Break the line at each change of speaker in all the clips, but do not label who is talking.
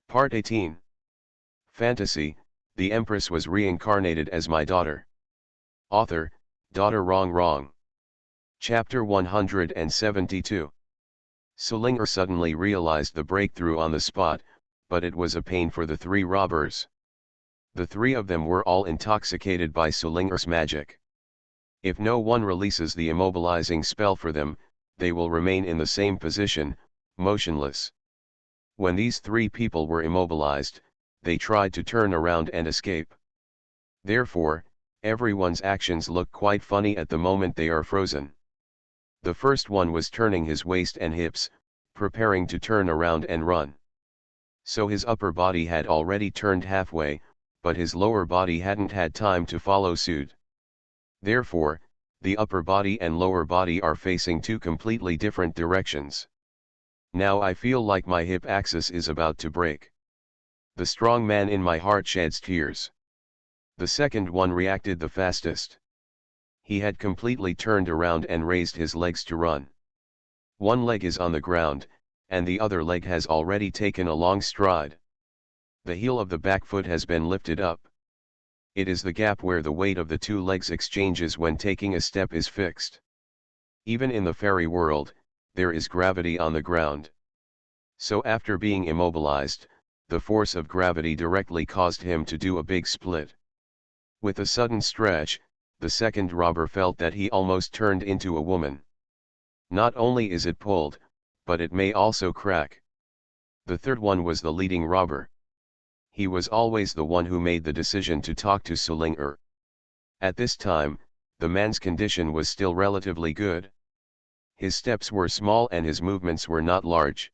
Part 18. Fantasy, the Empress was reincarnated as my daughter. Author, Daughter Wrong. Chapter 172. Sulinger suddenly realized the breakthrough on the spot, but it was a pain for the three robbers. The three of them were all intoxicated by Sulinger's magic. If no one releases the immobilizing spell for them, they will remain in the same position, motionless. When these three people were immobilized, they tried to turn around and escape. Therefore, everyone's actions look quite funny at the moment they are frozen. The first one was turning his waist and hips, preparing to turn around and run. So his upper body had already turned halfway, but his lower body hadn't had time to follow suit. Therefore, the upper body and lower body are facing two completely different directions. Now I feel like my hip axis is about to break. The strong man in my heart sheds tears. The second one reacted the fastest. He had completely turned around and raised his legs to run. One leg is on the ground, and the other leg has already taken a long stride. The heel of the back foot has been lifted up. It is the gap where the weight of the two legs exchanges when taking a step is fixed. Even in the fairy world, there is gravity on the ground. So after being immobilized, the force of gravity directly caused him to do a big split. With a sudden stretch, the second robber felt that he almost turned into a woman. Not only is it pulled, but it may also crack. The third one was the leading robber. He was always the one who made the decision to talk to Sulinger. At this time, the man's condition was still relatively good. His steps were small and his movements were not large.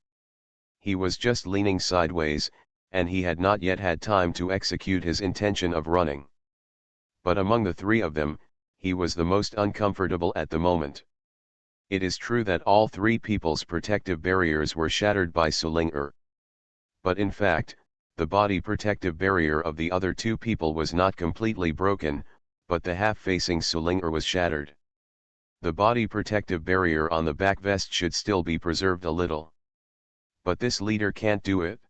He was just leaning sideways, and he had not yet had time to execute his intention of running. But among the three of them, he was the most uncomfortable at the moment. It is true that all three people's protective barriers were shattered by Sulinger. But in fact, the body protective barrier of the other two people was not completely broken, but the half facing Sulinger was shattered. The body protective barrier on the back vest should still be preserved a little. But this leader can't do it.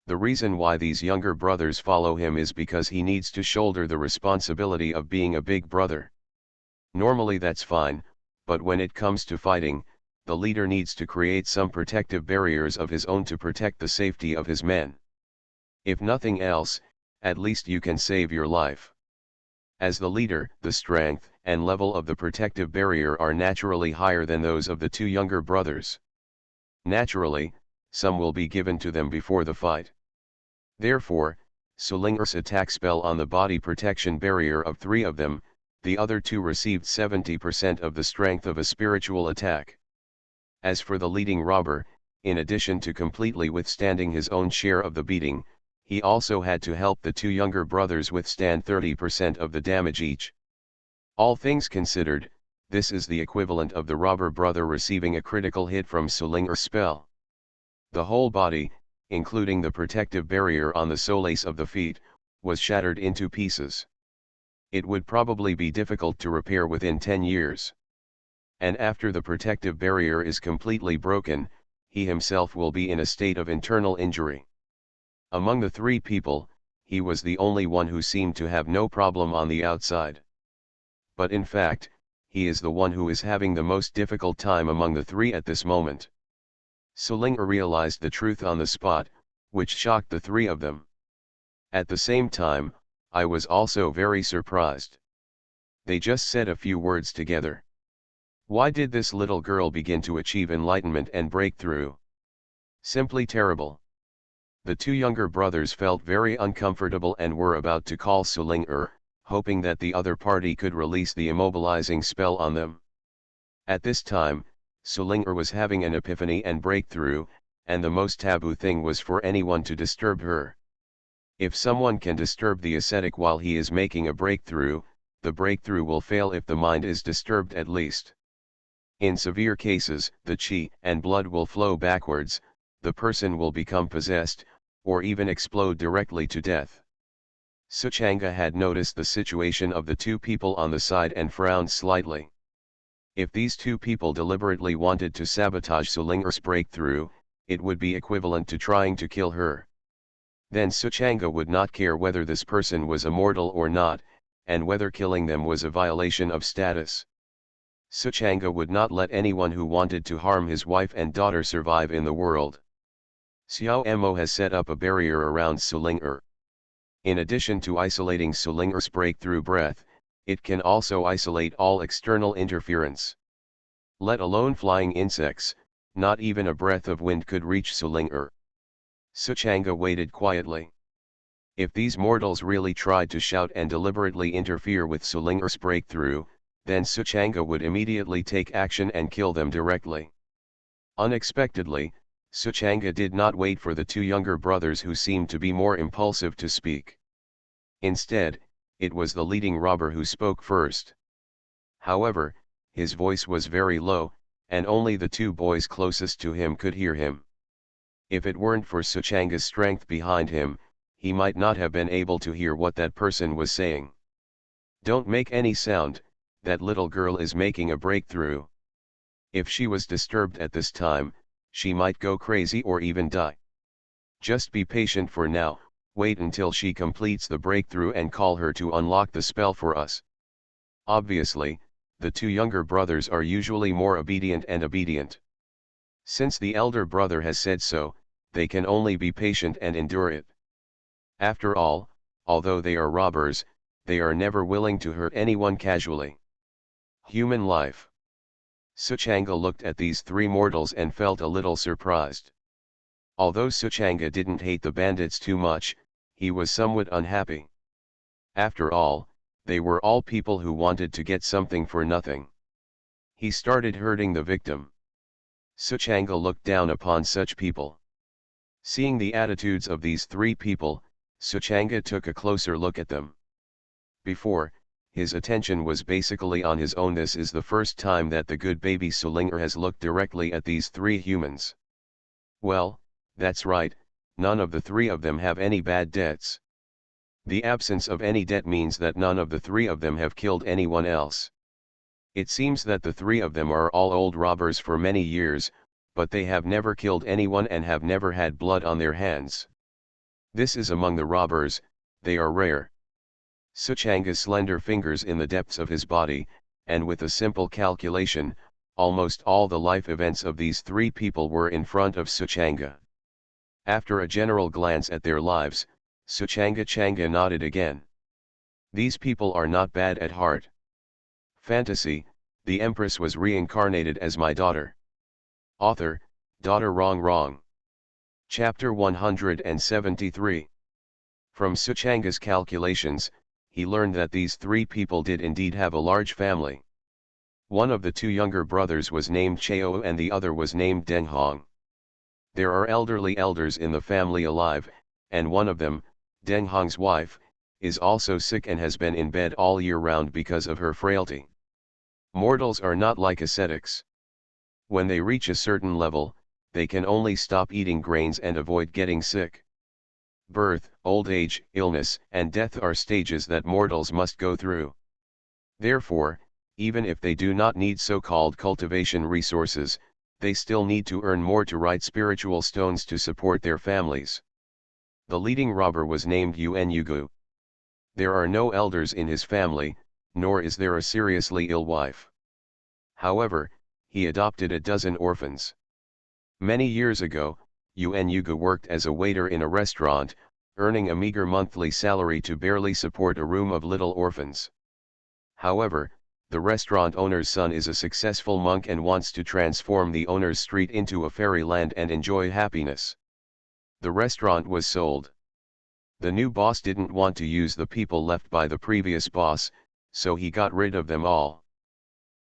The reason why these younger brothers follow him is because he needs to shoulder the responsibility of being a big brother. Normally that's fine, but when it comes to fighting, the leader needs to create some protective barriers of his own to protect the safety of his men. If nothing else, at least you can save your life. As the leader, the strength and level of the protective barrier are naturally higher than those of the two younger brothers. Naturally, some will be given to them before the fight. Therefore, Sulinger's attack spell on the body protection barrier of three of them, the other two received 70% of the strength of a spiritual attack. As for the leading robber, in addition to completely withstanding his own share of the beating, he also had to help the two younger brothers withstand 30% of the damage each. All things considered, this is the equivalent of the robber brother receiving a critical hit from Sulinger's spell. The whole body, including the protective barrier on the soles of the feet, was shattered into pieces. It would probably be difficult to repair within 10 years. And after the protective barrier is completely broken, he himself will be in a state of internal injury. Among the three people, he was the only one who seemed to have no problem on the outside. But in fact, he is the one who is having the most difficult time among the three at this moment. Sulinger realized the truth on the spot, which shocked the three of them. At the same time, I was also very surprised. They just said a few words together. Why did this little girl begin to achieve enlightenment and breakthrough? Simply terrible. The two younger brothers felt very uncomfortable and were about to call Sulinger, hoping that the other party could release the immobilizing spell on them. At this time, Sulinger was having an epiphany and breakthrough, and the most taboo thing was for anyone to disturb her. If someone can disturb the ascetic while he is making a breakthrough, the breakthrough will fail if the mind is disturbed at least. In severe cases, the chi and blood will flow backwards, the person will become possessed, or even explode directly to death. Suchanga had noticed the situation of the two people on the side and frowned slightly. If these two people deliberately wanted to sabotage Sulinger's breakthrough, it would be equivalent to trying to kill her. Then Suchanga would not care whether this person was immortal or not, and whether killing them was a violation of status. Suchanga would not let anyone who wanted to harm his wife and daughter survive in the world. Xiao Mo has set up a barrier around Sulinger. In addition to isolating Sulinger's breakthrough breath, it can also isolate all external interference. Let alone flying insects, not even a breath of wind could reach Sulinger. Suchanga waited quietly. If these mortals really tried to shout and deliberately interfere with Sulinger's breakthrough, then Suchanga would immediately take action and kill them directly. Unexpectedly, Suchanga did not wait for the two younger brothers who seemed to be more impulsive to speak. Instead, it was the leading robber who spoke first. However, his voice was very low, and only the two boys closest to him could hear him. If it weren't for Suchanga's strength behind him, he might not have been able to hear what that person was saying. "Don't make any sound, that little girl is making a breakthrough. If she was disturbed at this time, she might go crazy or even die. Just be patient for now, wait until she completes the breakthrough and call her to unlock the spell for us." Obviously, the two younger brothers are usually more obedient. Since the elder brother has said so, they can only be patient and endure it. After all, although they are robbers, they are never willing to hurt anyone casually. Human life. Suchanga looked at these three mortals and felt a little surprised. Although Suchanga didn't hate the bandits too much, he was somewhat unhappy. After all, they were all people who wanted to get something for nothing. He started hurting the victim. Suchanga looked down upon such people. Seeing the attitudes of these three people, Suchanga took a closer look at them. Before, his attention was basically on his own. This is the first time that the good baby Sulinger has looked directly at these three humans. Well, that's right, none of the three of them have any bad debts. The absence of any debt means that none of the three of them have killed anyone else. It seems that the three of them are all old robbers for many years, but they have never killed anyone and have never had blood on their hands. This is among the robbers, they are rare. Suchanga's slender fingers in the depths of his body, and with a simple calculation, almost all the life events of these three people were in front of Suchanga. After a general glance at their lives, Suchanga nodded again. These people are not bad at heart. Fantasy, the Empress was reincarnated as my daughter. Author, Daughter Wrong. Chapter 173. From Suchanga's calculations, he learned that these three people did indeed have a large family. One of the two younger brothers was named Chao and the other was named Deng Hong. There are elderly elders in the family alive, and one of them, Deng Hong's wife, is also sick and has been in bed all year round because of her frailty. Mortals are not like ascetics. When they reach a certain level, they can only stop eating grains and avoid getting sick. Birth, old age, illness, and death are stages that mortals must go through. Therefore, even if they do not need so-called cultivation resources, they still need to earn more to write spiritual stones to support their families. The leading robber was named Yuan Yugu. There are no elders in his family, nor is there a seriously ill wife. However, he adopted a dozen orphans. Many years ago, Yuan Yugu worked as a waiter in a restaurant, earning a meager monthly salary to barely support a room of little orphans. However, the restaurant owner's son is a successful monk and wants to transform the owner's street into a fairyland and enjoy happiness. The restaurant was sold. The new boss didn't want to use the people left by the previous boss, so he got rid of them all.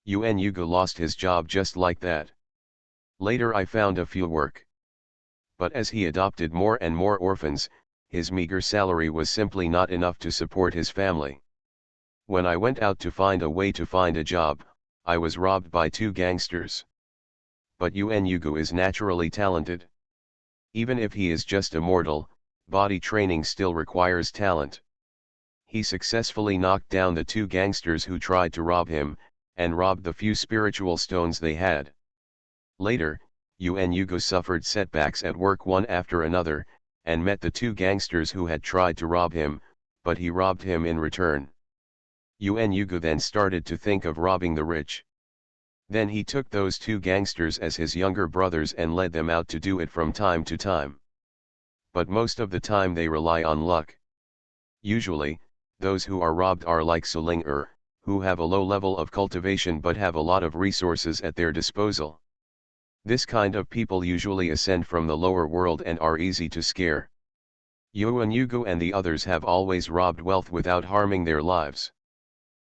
Yuan Yugu lost his job just like that. Later I found a few work. But as he adopted more and more orphans, his meager salary was simply not enough to support his family. When I went out to find a way to find a job, I was robbed by two gangsters. But Yuan Yugu is naturally talented. Even if he is just a mortal, body training still requires talent. He successfully knocked down the two gangsters who tried to rob him, and robbed the few spiritual stones they had. Later, Yuan Yugu suffered setbacks at work one after another, and met the two gangsters who had tried to rob him, but he robbed him in return. Yuan then started to think of robbing the rich. Then he took those two gangsters as his younger brothers and led them out to do it from time to time. But most of the time they rely on luck. Usually, those who are robbed are like Sulinger, who have a low level of cultivation but have a lot of resources at their disposal. This kind of people usually ascend from the lower world and are easy to scare. Yuan and the others have always robbed wealth without harming their lives.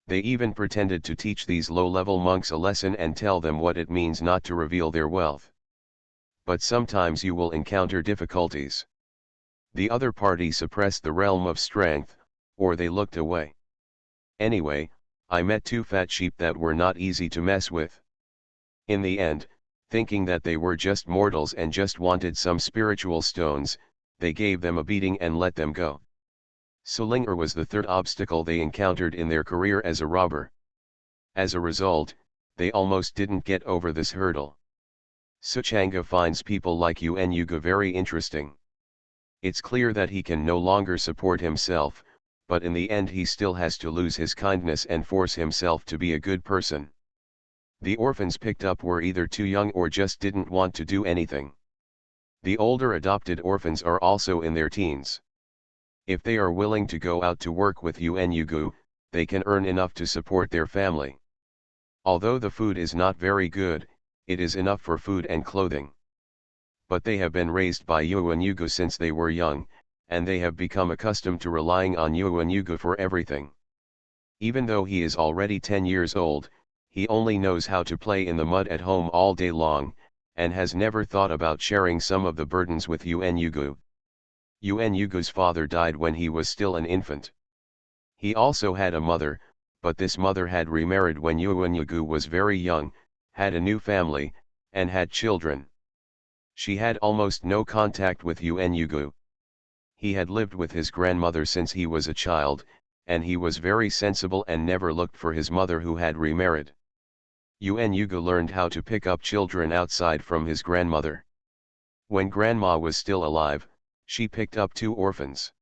They even pretended to teach these low-level monks a lesson and tell them what it means not to reveal their wealth. But sometimes you will encounter difficulties. The other party suppressed the realm of strength, or they looked away. Anyway, I met two fat sheep that were not easy to mess with. In the end, thinking that they were just mortals and just wanted some spiritual stones, they gave them a beating and let them go. Sulinger was the third obstacle they encountered in their career as a robber. As a result, they almost didn't get over this hurdle. Suchanga finds people like Yuan very interesting. It's clear that he can no longer support himself, but in the end he still has to lose his kindness and force himself to be a good person. The orphans picked up were either too young or just didn't want to do anything. The older adopted orphans are also in their teens. If they are willing to go out to work with Yuan, they can earn enough to support their family. Although the food is not very good, it is enough for food and clothing. But they have been raised by Yuan since they were young, and they have become accustomed to relying on Yuan for everything. Even though he is already 10 years old, he only knows how to play in the mud at home all day long, and has never thought about sharing some of the burdens with Yuan. Yuan father died when he was still an infant. He also had a mother, but this mother had remarried when Yuan was very young, had a new family, and had children. She had almost no contact with Yuan. He had lived with his grandmother since he was a child, and he was very sensible and never looked for his mother who had remarried. Yuan learned how to pick up children outside from his grandmother. When grandma was still alive, she picked up 2 orphans.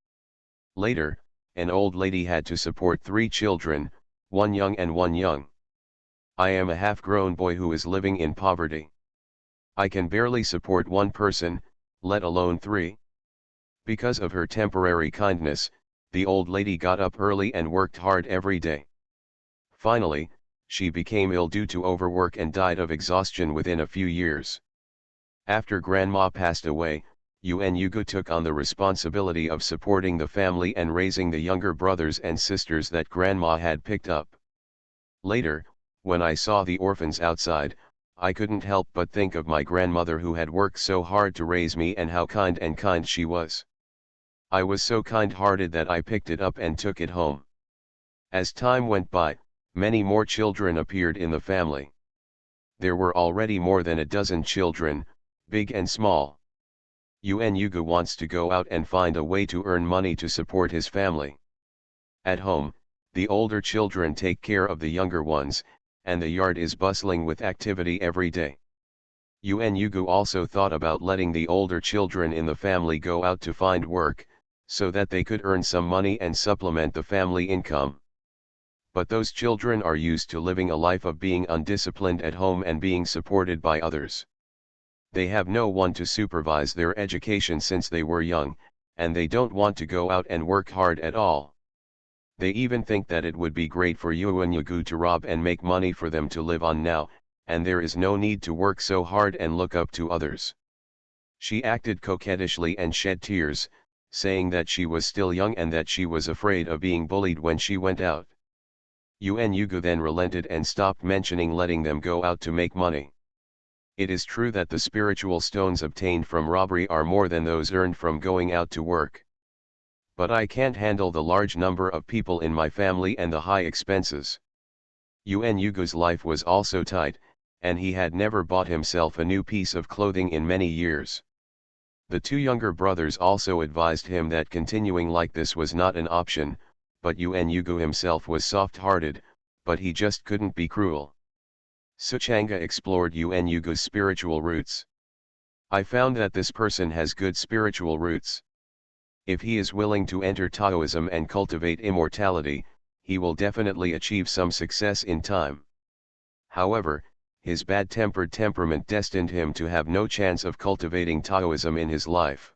Later, an old lady had to support 3 children, 1 young and 1 young. I am a half-grown boy who is living in poverty. I can barely support 1 person, let alone 3. Because of her temporary kindness, the old lady got up early and worked hard every day. Finally, she became ill due to overwork and died of exhaustion within a few years. After grandma passed away, Yuan took on the responsibility of supporting the family and raising the younger brothers and sisters that grandma had picked up. Later, when I saw the orphans outside, I couldn't help but think of my grandmother who had worked so hard to raise me and how kind she was. I was so kind-hearted that I picked it up and took it home. As time went by, many more children appeared in the family. There were already more than a dozen children, big and small. Yuan wants to go out and find a way to earn money to support his family. At home, the older children take care of the younger ones, and the yard is bustling with activity every day. Yuan also thought about letting the older children in the family go out to find work, so that they could earn some money and supplement the family income. But those children are used to living a life of being undisciplined at home and being supported by others. They have no one to supervise their education since they were young, and they don't want to go out and work hard at all. They even think that it would be great for Yuan to rob and make money for them to live on now, and there is no need to work so hard and look up to others. She acted coquettishly and shed tears, saying that she was still young and that she was afraid of being bullied when she went out. Yuan then relented and stopped mentioning letting them go out to make money. It is true that the spiritual stones obtained from robbery are more than those earned from going out to work. But I can't handle the large number of people in my family and the high expenses. Yuan life was also tight, and he had never bought himself a new piece of clothing in many years. The 2 younger brothers also advised him that continuing like this was not an option, but Yuan himself was soft-hearted, but he just couldn't be cruel. Suchanga explored Yuan spiritual roots. I found that this person has good spiritual roots. If he is willing to enter Taoism and cultivate immortality, he will definitely achieve some success in time. However, his bad-tempered temperament destined him to have no chance of cultivating Taoism in his life.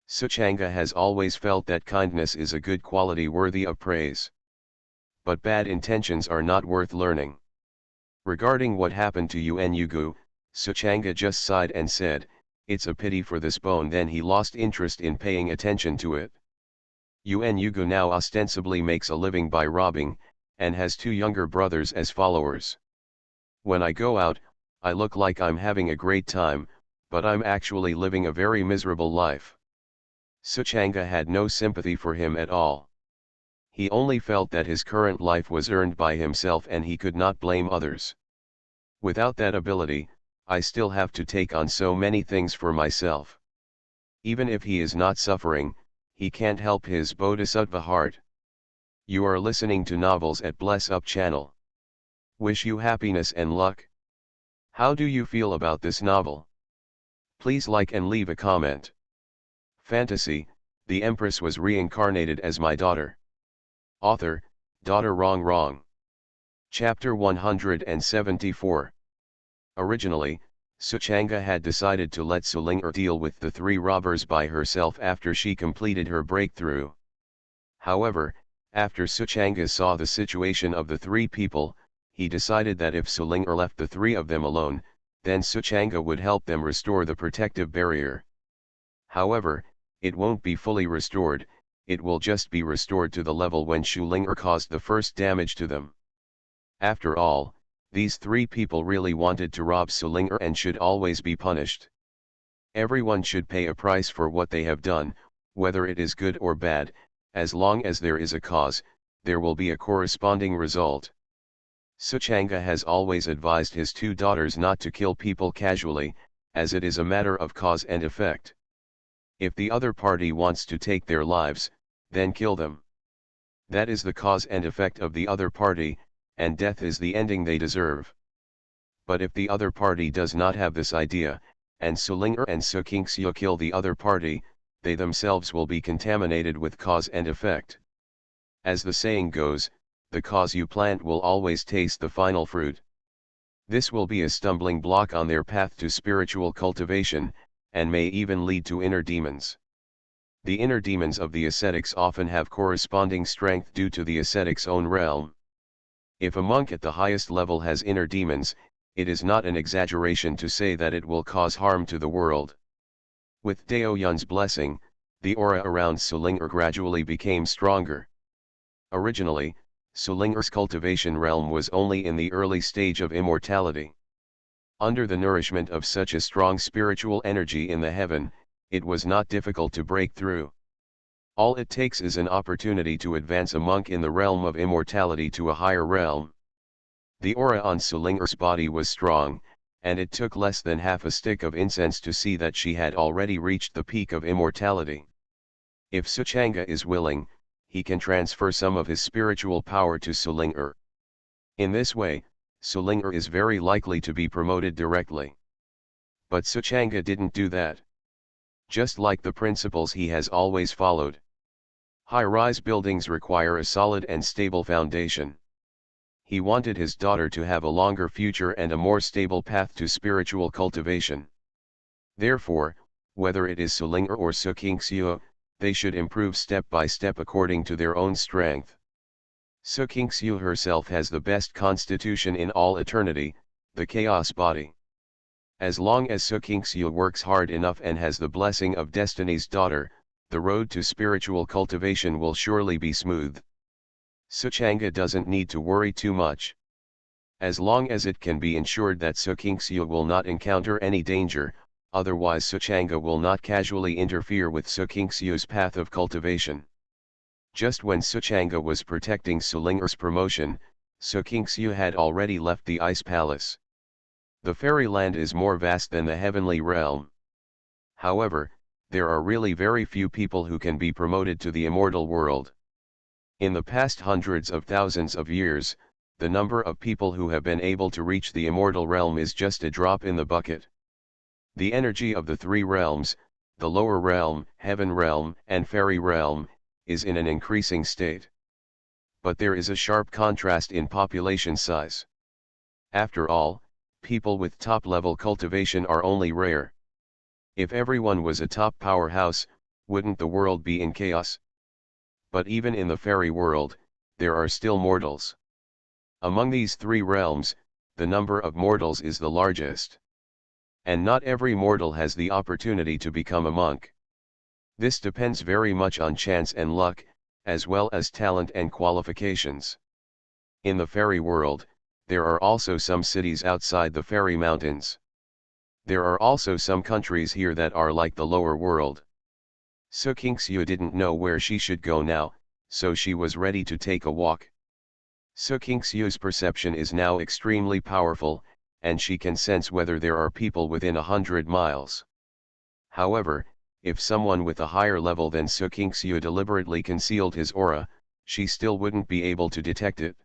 Suchanga has always felt that kindness is a good quality worthy of praise. But bad intentions are not worth learning. Regarding what happened to Yuan Yugu, Suchanga just sighed and said, "It's a pity for this bone." Then he lost interest in paying attention to it. Yuan Yugu now ostensibly makes a living by robbing, and has 2 younger brothers as followers. "When I go out, I look like I'm having a great time, but I'm actually living a very miserable life." Suchanga had no sympathy for him at all. He only felt that his current life was earned by himself and he could not blame others. "Without that ability, I still have to take on so many things for myself." Even if he is not suffering, he can't help his bodhisattva heart. You are listening to Novels at Bless Up channel. Wish you happiness and luck. How do you feel about this novel? Please like and leave a comment. Fantasy, the Empress was reincarnated as my daughter. Author, Daughter Wrong. Chapter 174. Originally, Suchanga had decided to let Sulinger deal with the 3 robbers by herself after she completed her breakthrough. However, after Suchanga saw the situation of the 3 people, he decided that if Sulinger left the 3 of them alone, then Suchanga would help them restore the protective barrier. However, it won't be fully restored, it will just be restored to the level when Sulinger caused the first damage to them. After all, these 3 people really wanted to rob Sulinger and should always be punished. Everyone should pay a price for what they have done, whether it is good or bad. As long as there is a cause, there will be a corresponding result. Suchanga has always advised his 2 daughters not to kill people casually, as it is a matter of cause and effect. If the other party wants to take their lives, then kill them. That is the cause and effect of the other party, and death is the ending they deserve. But if the other party does not have this idea, and Sulinger and Sukingseo kill the other party, they themselves will be contaminated with cause and effect. As the saying goes, the cause you plant will always taste the final fruit. This will be a stumbling block on their path to spiritual cultivation, and may even lead to inner demons. The inner demons of the ascetics often have corresponding strength due to the ascetic's own realm. If a monk at the highest level has inner demons, it is not an exaggeration to say that it will cause harm to the world. With Daoyun's blessing, the aura around Sulinger gradually became stronger. Originally, Sulinger's cultivation realm was only in the early stage of immortality. Under the nourishment of such a strong spiritual energy in the heaven, it was not difficult to break through. All it takes is an opportunity to advance a monk in the realm of immortality to a higher realm. The aura on Sulinger's body was strong, and it took less than half a stick of incense to see that she had already reached the peak of immortality. If Suchanga is willing, he can transfer some of his spiritual power to Sulinger. In this way, Sulinger is very likely to be promoted directly. But Suchanga didn't do that. Just like the principles he has always followed. High-rise buildings require a solid and stable foundation. He wanted his daughter to have a longer future and a more stable path to spiritual cultivation. Therefore, whether it is Sulinger or Sukingseo, they should improve step by step according to their own strength. Sukingseo herself has the best constitution in all eternity, the chaos body. As long as Sukingseo works hard enough and has the blessing of Destiny's daughter, the road to spiritual cultivation will surely be smooth. Suchanga doesn't need to worry too much. As long as it can be ensured that Sukingseo will not encounter any danger, otherwise Suchanga will not casually interfere with Sukingseo's path of cultivation. Just when Suchanga was protecting Sulinger's promotion, Sukingseo had already left the ice palace. The fairyland is more vast than the heavenly realm. However, there are really very few people who can be promoted to the immortal world. In the past hundreds of thousands of years, the number of people who have been able to reach the immortal realm is just a drop in the bucket. The energy of the 3 realms, the lower realm, heaven realm, and fairy realm, is in an increasing state. But there is a sharp contrast in population size. After all, people with top-level cultivation are only rare. If everyone was a top powerhouse, wouldn't the world be in chaos? But even in the fairy world, there are still mortals. Among these three realms, the number of mortals is the largest. And not every mortal has the opportunity to become a monk. This depends very much on chance and luck, as well as talent and qualifications. In the fairy world, there are also some cities outside the fairy mountains. There are also some countries here that are like the lower world. So Qingxiu didn't know where she should go now, so she was ready to take a walk. So Qingxiu's perception is now extremely powerful, and she can sense whether there are people within 100 miles. However, if someone with a higher level than Su Qingxiu deliberately concealed his aura, she still wouldn't be able to detect it.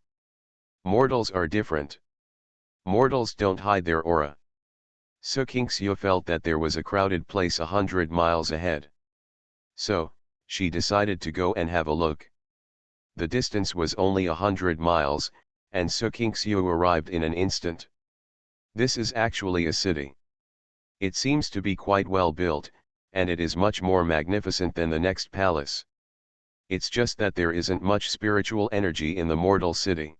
Mortals are different. Mortals don't hide their aura. Su Qingxiu felt that there was a crowded place 100 miles ahead. So, she decided to go and have a look. The distance was only 100 miles, and Su Qingxiu arrived in an instant. This is actually a city. It seems to be quite well built, and it is much more magnificent than the next palace. It's just that there isn't much spiritual energy in the mortal city.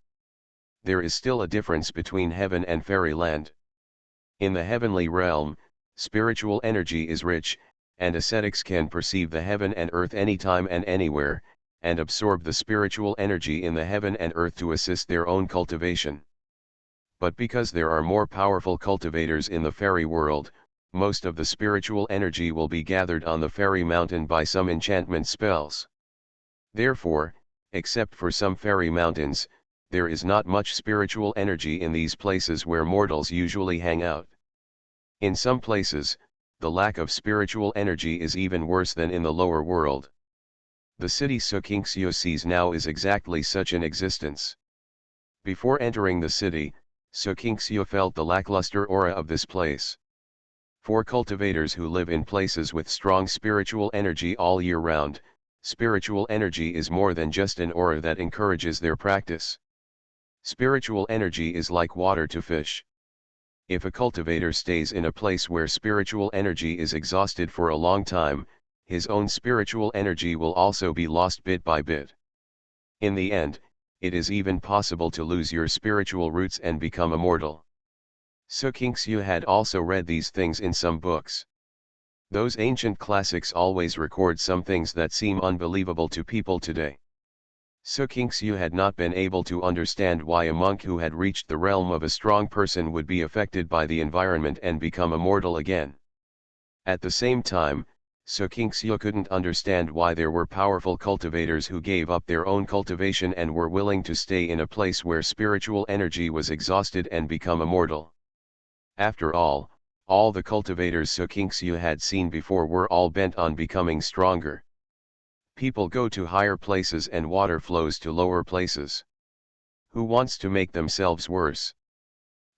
There is still a difference between heaven and fairyland. In the heavenly realm, spiritual energy is rich, and ascetics can perceive the heaven and earth anytime and anywhere, and absorb the spiritual energy in the heaven and earth to assist their own cultivation. But because there are more powerful cultivators in the fairy world, most of the spiritual energy will be gathered on the fairy mountain by some enchantment spells. Therefore, except for some fairy mountains, there is not much spiritual energy in these places where mortals usually hang out. In some places, the lack of spiritual energy is even worse than in the lower world. The city Su Qingxiu sees now is exactly such an existence. Before entering the city, Su Qingxiu felt the lackluster aura of this place. For cultivators who live in places with strong spiritual energy all year round, spiritual energy is more than just an aura that encourages their practice. Spiritual energy is like water to fish. If a cultivator stays in a place where spiritual energy is exhausted for a long time, his own spiritual energy will also be lost bit by bit. In the end, it is even possible to lose your spiritual roots and become immortal. Su Qingxiu had also read these things in some books. Those ancient classics always record some things that seem unbelievable to people today. Su Qingxiu had not been able to understand why a monk who had reached the realm of a strong person would be affected by the environment and become immortal again. At the same time, Su Qingxiu couldn't understand why there were powerful cultivators who gave up their own cultivation and were willing to stay in a place where spiritual energy was exhausted and become immortal. After all the cultivators Su Qingxiu had seen before were all bent on becoming stronger. People go to higher places and water flows to lower places. Who wants to make themselves worse?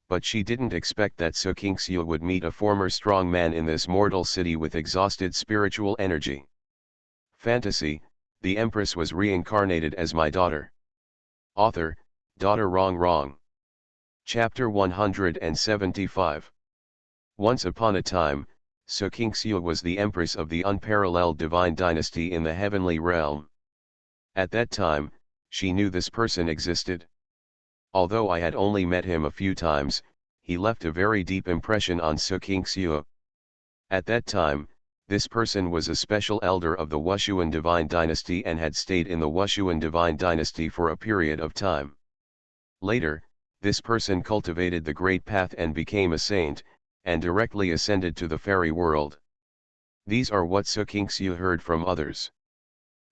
But she didn't expect that Su Qingxiu would meet a former strong man in this mortal city with exhausted spiritual energy. Fantasy, the empress was reincarnated as my daughter. Author, Daughter Wrong. Chapter 175. Once upon a time, Su Qingxiu was the empress of the unparalleled divine dynasty in the heavenly realm. At that time, she knew this person existed. Although I had only met him a few times, he left a very deep impression on Su Qingxiu. At that time, this person was a special elder of the Wushuan divine dynasty and had stayed in the Wushuan divine dynasty for a period of time. Later, this person cultivated the great path and became a saint, and directly ascended to the fairy world. These are what Su Qingxiu heard from others.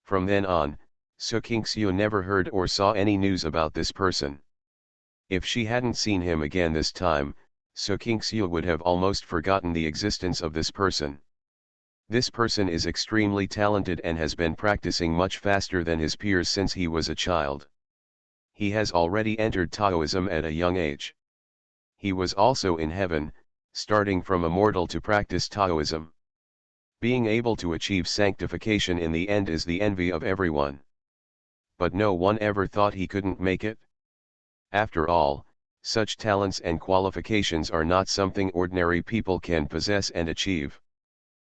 From then on, Su Qingxiu never heard or saw any news about this person. If she hadn't seen him again this time, Su Qingxiu would have almost forgotten the existence of this person. This person is extremely talented and has been practicing much faster than his peers since he was a child. He has already entered Taoism at a young age. He was also in heaven, starting from a mortal to practice Taoism. Being able to achieve sanctification in the end is the envy of everyone. But no one ever thought he couldn't make it. After all, such talents and qualifications are not something ordinary people can possess and achieve.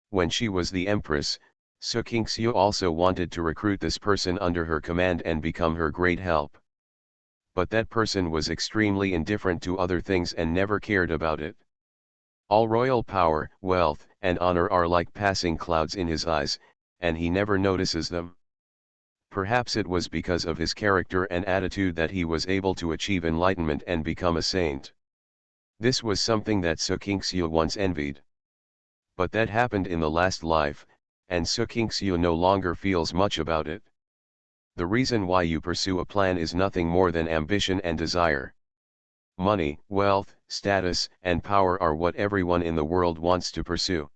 When she was the empress, Su also wanted to recruit this person under her command and become her great help. But that person was extremely indifferent to other things and never cared about it. All royal power, wealth, and honor are like passing clouds in his eyes, and he never notices them. Perhaps it was because of his character and attitude that he was able to achieve enlightenment and become a saint. This was something that Su once envied. But that happened in the last life, and Su no longer feels much about it. The reason why you pursue a plan is nothing more than ambition and desire. Money, wealth, status, and power are what everyone in the world wants to pursue.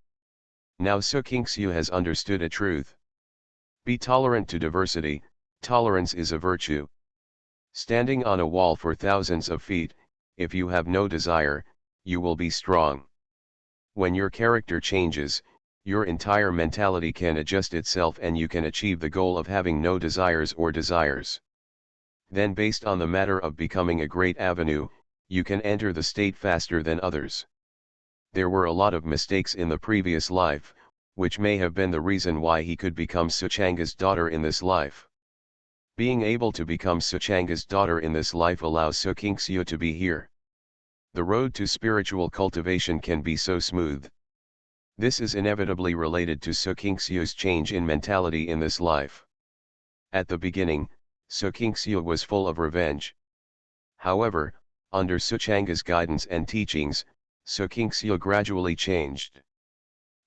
Now Su has understood a truth. Be tolerant to diversity. Tolerance is a virtue. Standing on a wall for thousands of feet, if you have no desire, you will be strong. When your character changes, your entire mentality can adjust itself and you can achieve the goal of having no desires or desires. Then based on the matter of becoming a great avenue, you can enter the state faster than others. There were a lot of mistakes in the previous life, which may have been the reason why he could become Suchanga's daughter in this life. Being able to become Suchanga's daughter in this life allows Su to be here. The road to spiritual cultivation can be so smooth. This is inevitably related to Su change in mentality in this life. At the beginning, Su was full of revenge. However, under Suchanga's guidance and teachings, Su gradually changed.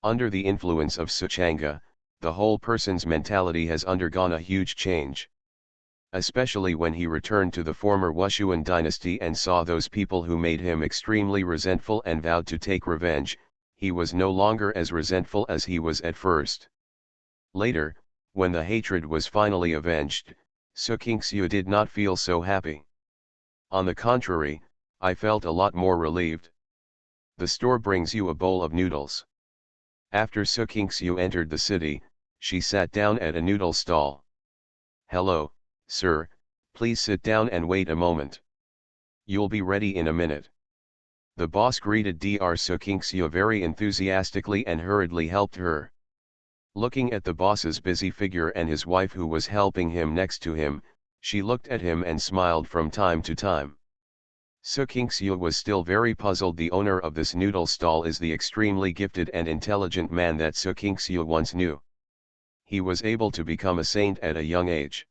Under the influence of Suchanga, the whole person's mentality has undergone a huge change. Especially when he returned to the former Wushuan dynasty and saw those people who made him extremely resentful and vowed to take revenge, he was no longer as resentful as he was at first. Later, when the hatred was finally avenged, Su did not feel so happy. On the contrary, I felt a lot more relieved. The store brings you a bowl of noodles. After Su entered the city, she sat down at a noodle stall. "Hello, sir, please sit down and wait a moment. You'll be ready in a minute." The boss greeted Dr. Su very enthusiastically and hurriedly helped her. Looking at the boss's busy figure and his wife who was helping him next to him, she looked at him and smiled from time to time. Su was still very puzzled. The owner of this noodle stall is the extremely gifted and intelligent man that Su once knew. He was able to become a saint at a young age.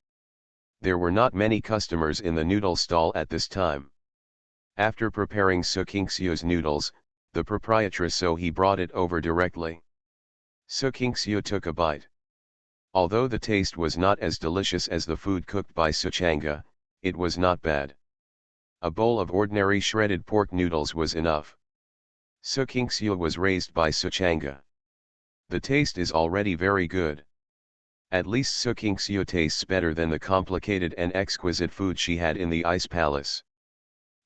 There were not many customers in the noodle stall at this time. After preparing Su noodles, the proprietress so he brought it over directly. Su took a bite. Although the taste was not as delicious as the food cooked by Suchanga, it was not bad. A bowl of ordinary shredded pork noodles was enough. Su was raised by Suchanga. The taste is already very good. At least Su tastes better than the complicated and exquisite food she had in the ice palace.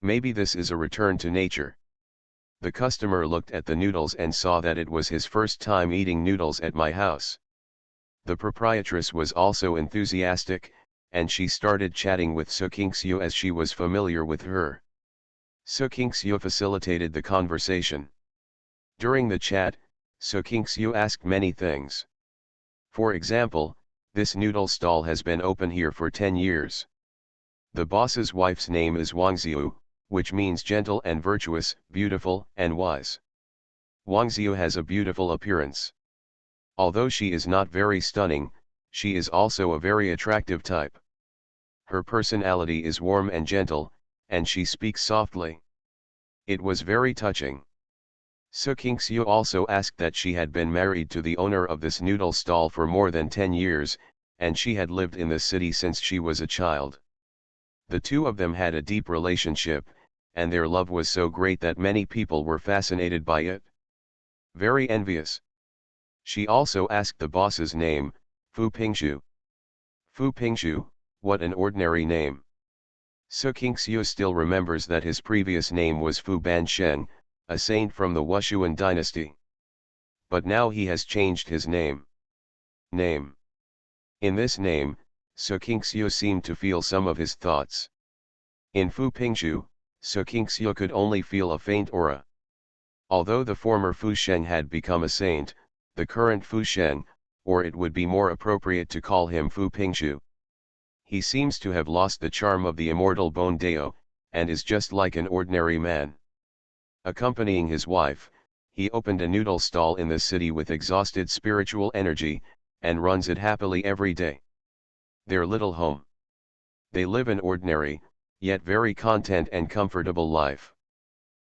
Maybe this is a return to nature. The customer looked at the noodles and saw that it was his first time eating noodles at my house. The proprietress was also enthusiastic, and she started chatting with Su as she was familiar with her. Su facilitated the conversation. During the chat, Su asked many things. For example, this noodle stall has been open here for 10 years. The boss's wife's name is Wangziu, which means gentle and virtuous, beautiful and wise. Wangziu has a beautiful appearance. Although she is not very stunning, she is also a very attractive type. Her personality is warm and gentle, and she speaks softly. It was very touching. Su also asked that she had been married to the owner of this noodle stall for more than 10 years, and she had lived in the city since she was a child. The two of them had a deep relationship, and their love was so great that many people were fascinated by it. Very envious. She also asked the boss's name, Fu Pingshu. Fu Pingshu, what an ordinary name. Su still remembers that his previous name was Fu Banshen, a saint from the Wushuan dynasty. but now he has changed his name. Name. In this name, Su Kingxiu seemed to feel some of his thoughts. In Fu Pingxiu, Su Kingxiu could only feel a faint aura. Although the former Fu Sheng had become a saint, the current Fu Sheng, or it would be more appropriate to call him Fu Pingxiu, he seems to have lost the charm of the immortal Bone Dao, and is just like an ordinary man. Accompanying his wife, he opened a noodle stall in the city with exhausted spiritual energy, and runs it happily every day. Their little home. They live an ordinary, yet very content and comfortable life.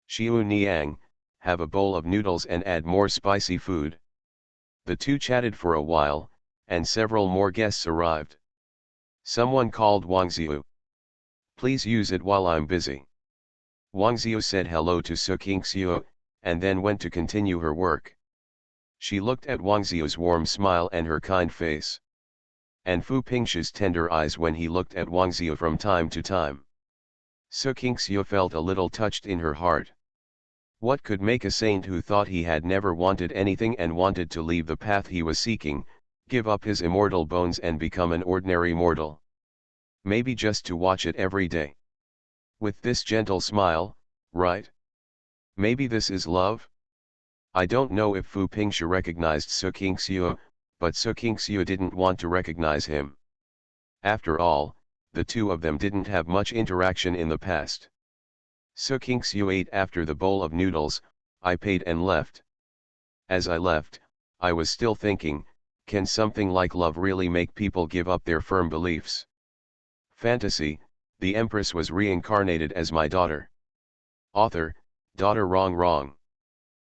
Xiu Niang, have a bowl of noodles and add more spicy food. The two chatted for a while, and several more guests arrived. Someone called Wang Xiu. Please use it while I'm busy. Wang Xiu said hello to Su Kingxiu, and then went to continue her work. She looked at Wang Xiu's warm smile and her kind face. And Fu Pingxiu's tender eyes when he looked at Wang Xiu from time to time. Su Kingxiu felt a little touched in her heart. What could make a saint who thought he had never wanted anything and wanted to leave the path he was seeking, give up his immortal bones and become an ordinary mortal? Maybe just to watch it every day. With this gentle smile, right? Maybe this is love? I don't know if Fu Pingxiu recognized Su Kingxiu, but Su Kingxiu didn't want to recognize him. After all, the two of them didn't have much interaction in the past. Su Kingxiu ate after the bowl of noodles. I paid and left. As I left, I was still thinking, can something like love really make people give up their firm beliefs? Fantasy, the Empress was reincarnated as my daughter. Author, Daughter Wrong.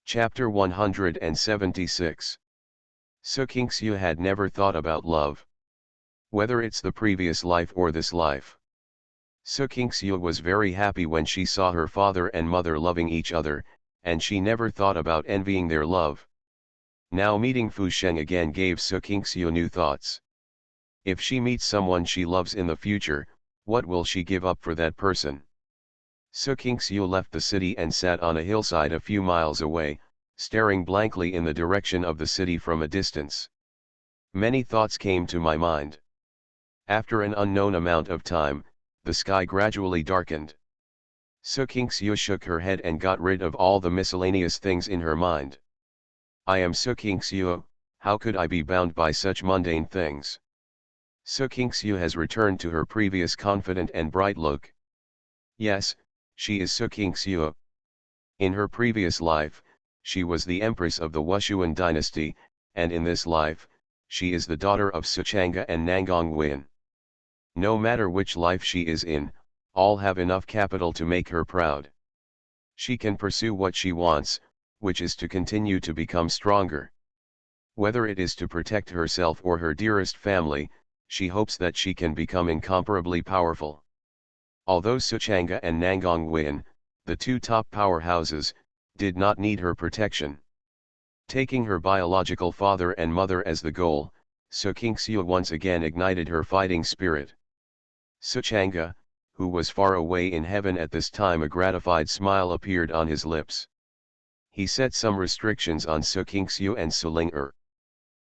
Chapter 176. Su Kingxiu had never thought about love. Whether it's the previous life or this life. Su Kingxiu was very happy when she saw her father and mother loving each other, and she never thought about envying their love. Now meeting Fu Sheng again gave Su Kingxiu new thoughts. If she meets someone she loves in the future, what will she give up for that person? Su Kingxiu left the city and sat on a hillside a few miles away, staring blankly in the direction of the city from a distance. Many thoughts came to my mind. After an unknown amount of time, the sky gradually darkened. Su Kingxiu shook her head and got rid of all the miscellaneous things in her mind. I am Su Kingxiu, how could I be bound by such mundane things? Su Kingxiu has returned to her previous confident and bright look. Yes, she is Su Kingxiu. In her previous life, she was the empress of the Wushuan dynasty, and in this life, she is the daughter of Suchanga and Nangong Win. No matter which life she is in, all have enough capital to make her proud. She can pursue what she wants, which is to continue to become stronger. Whether it is to protect herself or her dearest family, she hopes that she can become incomparably powerful. Although Suchanga and Nangong Win, the two top powerhouses, did not need her protection. Taking her biological father and mother as the goal, Su Kingxiu once again ignited her fighting spirit. Suchanga, who was far away in heaven at this time, a gratified smile appeared on his lips. He set some restrictions on Su Kingxiu and Suling.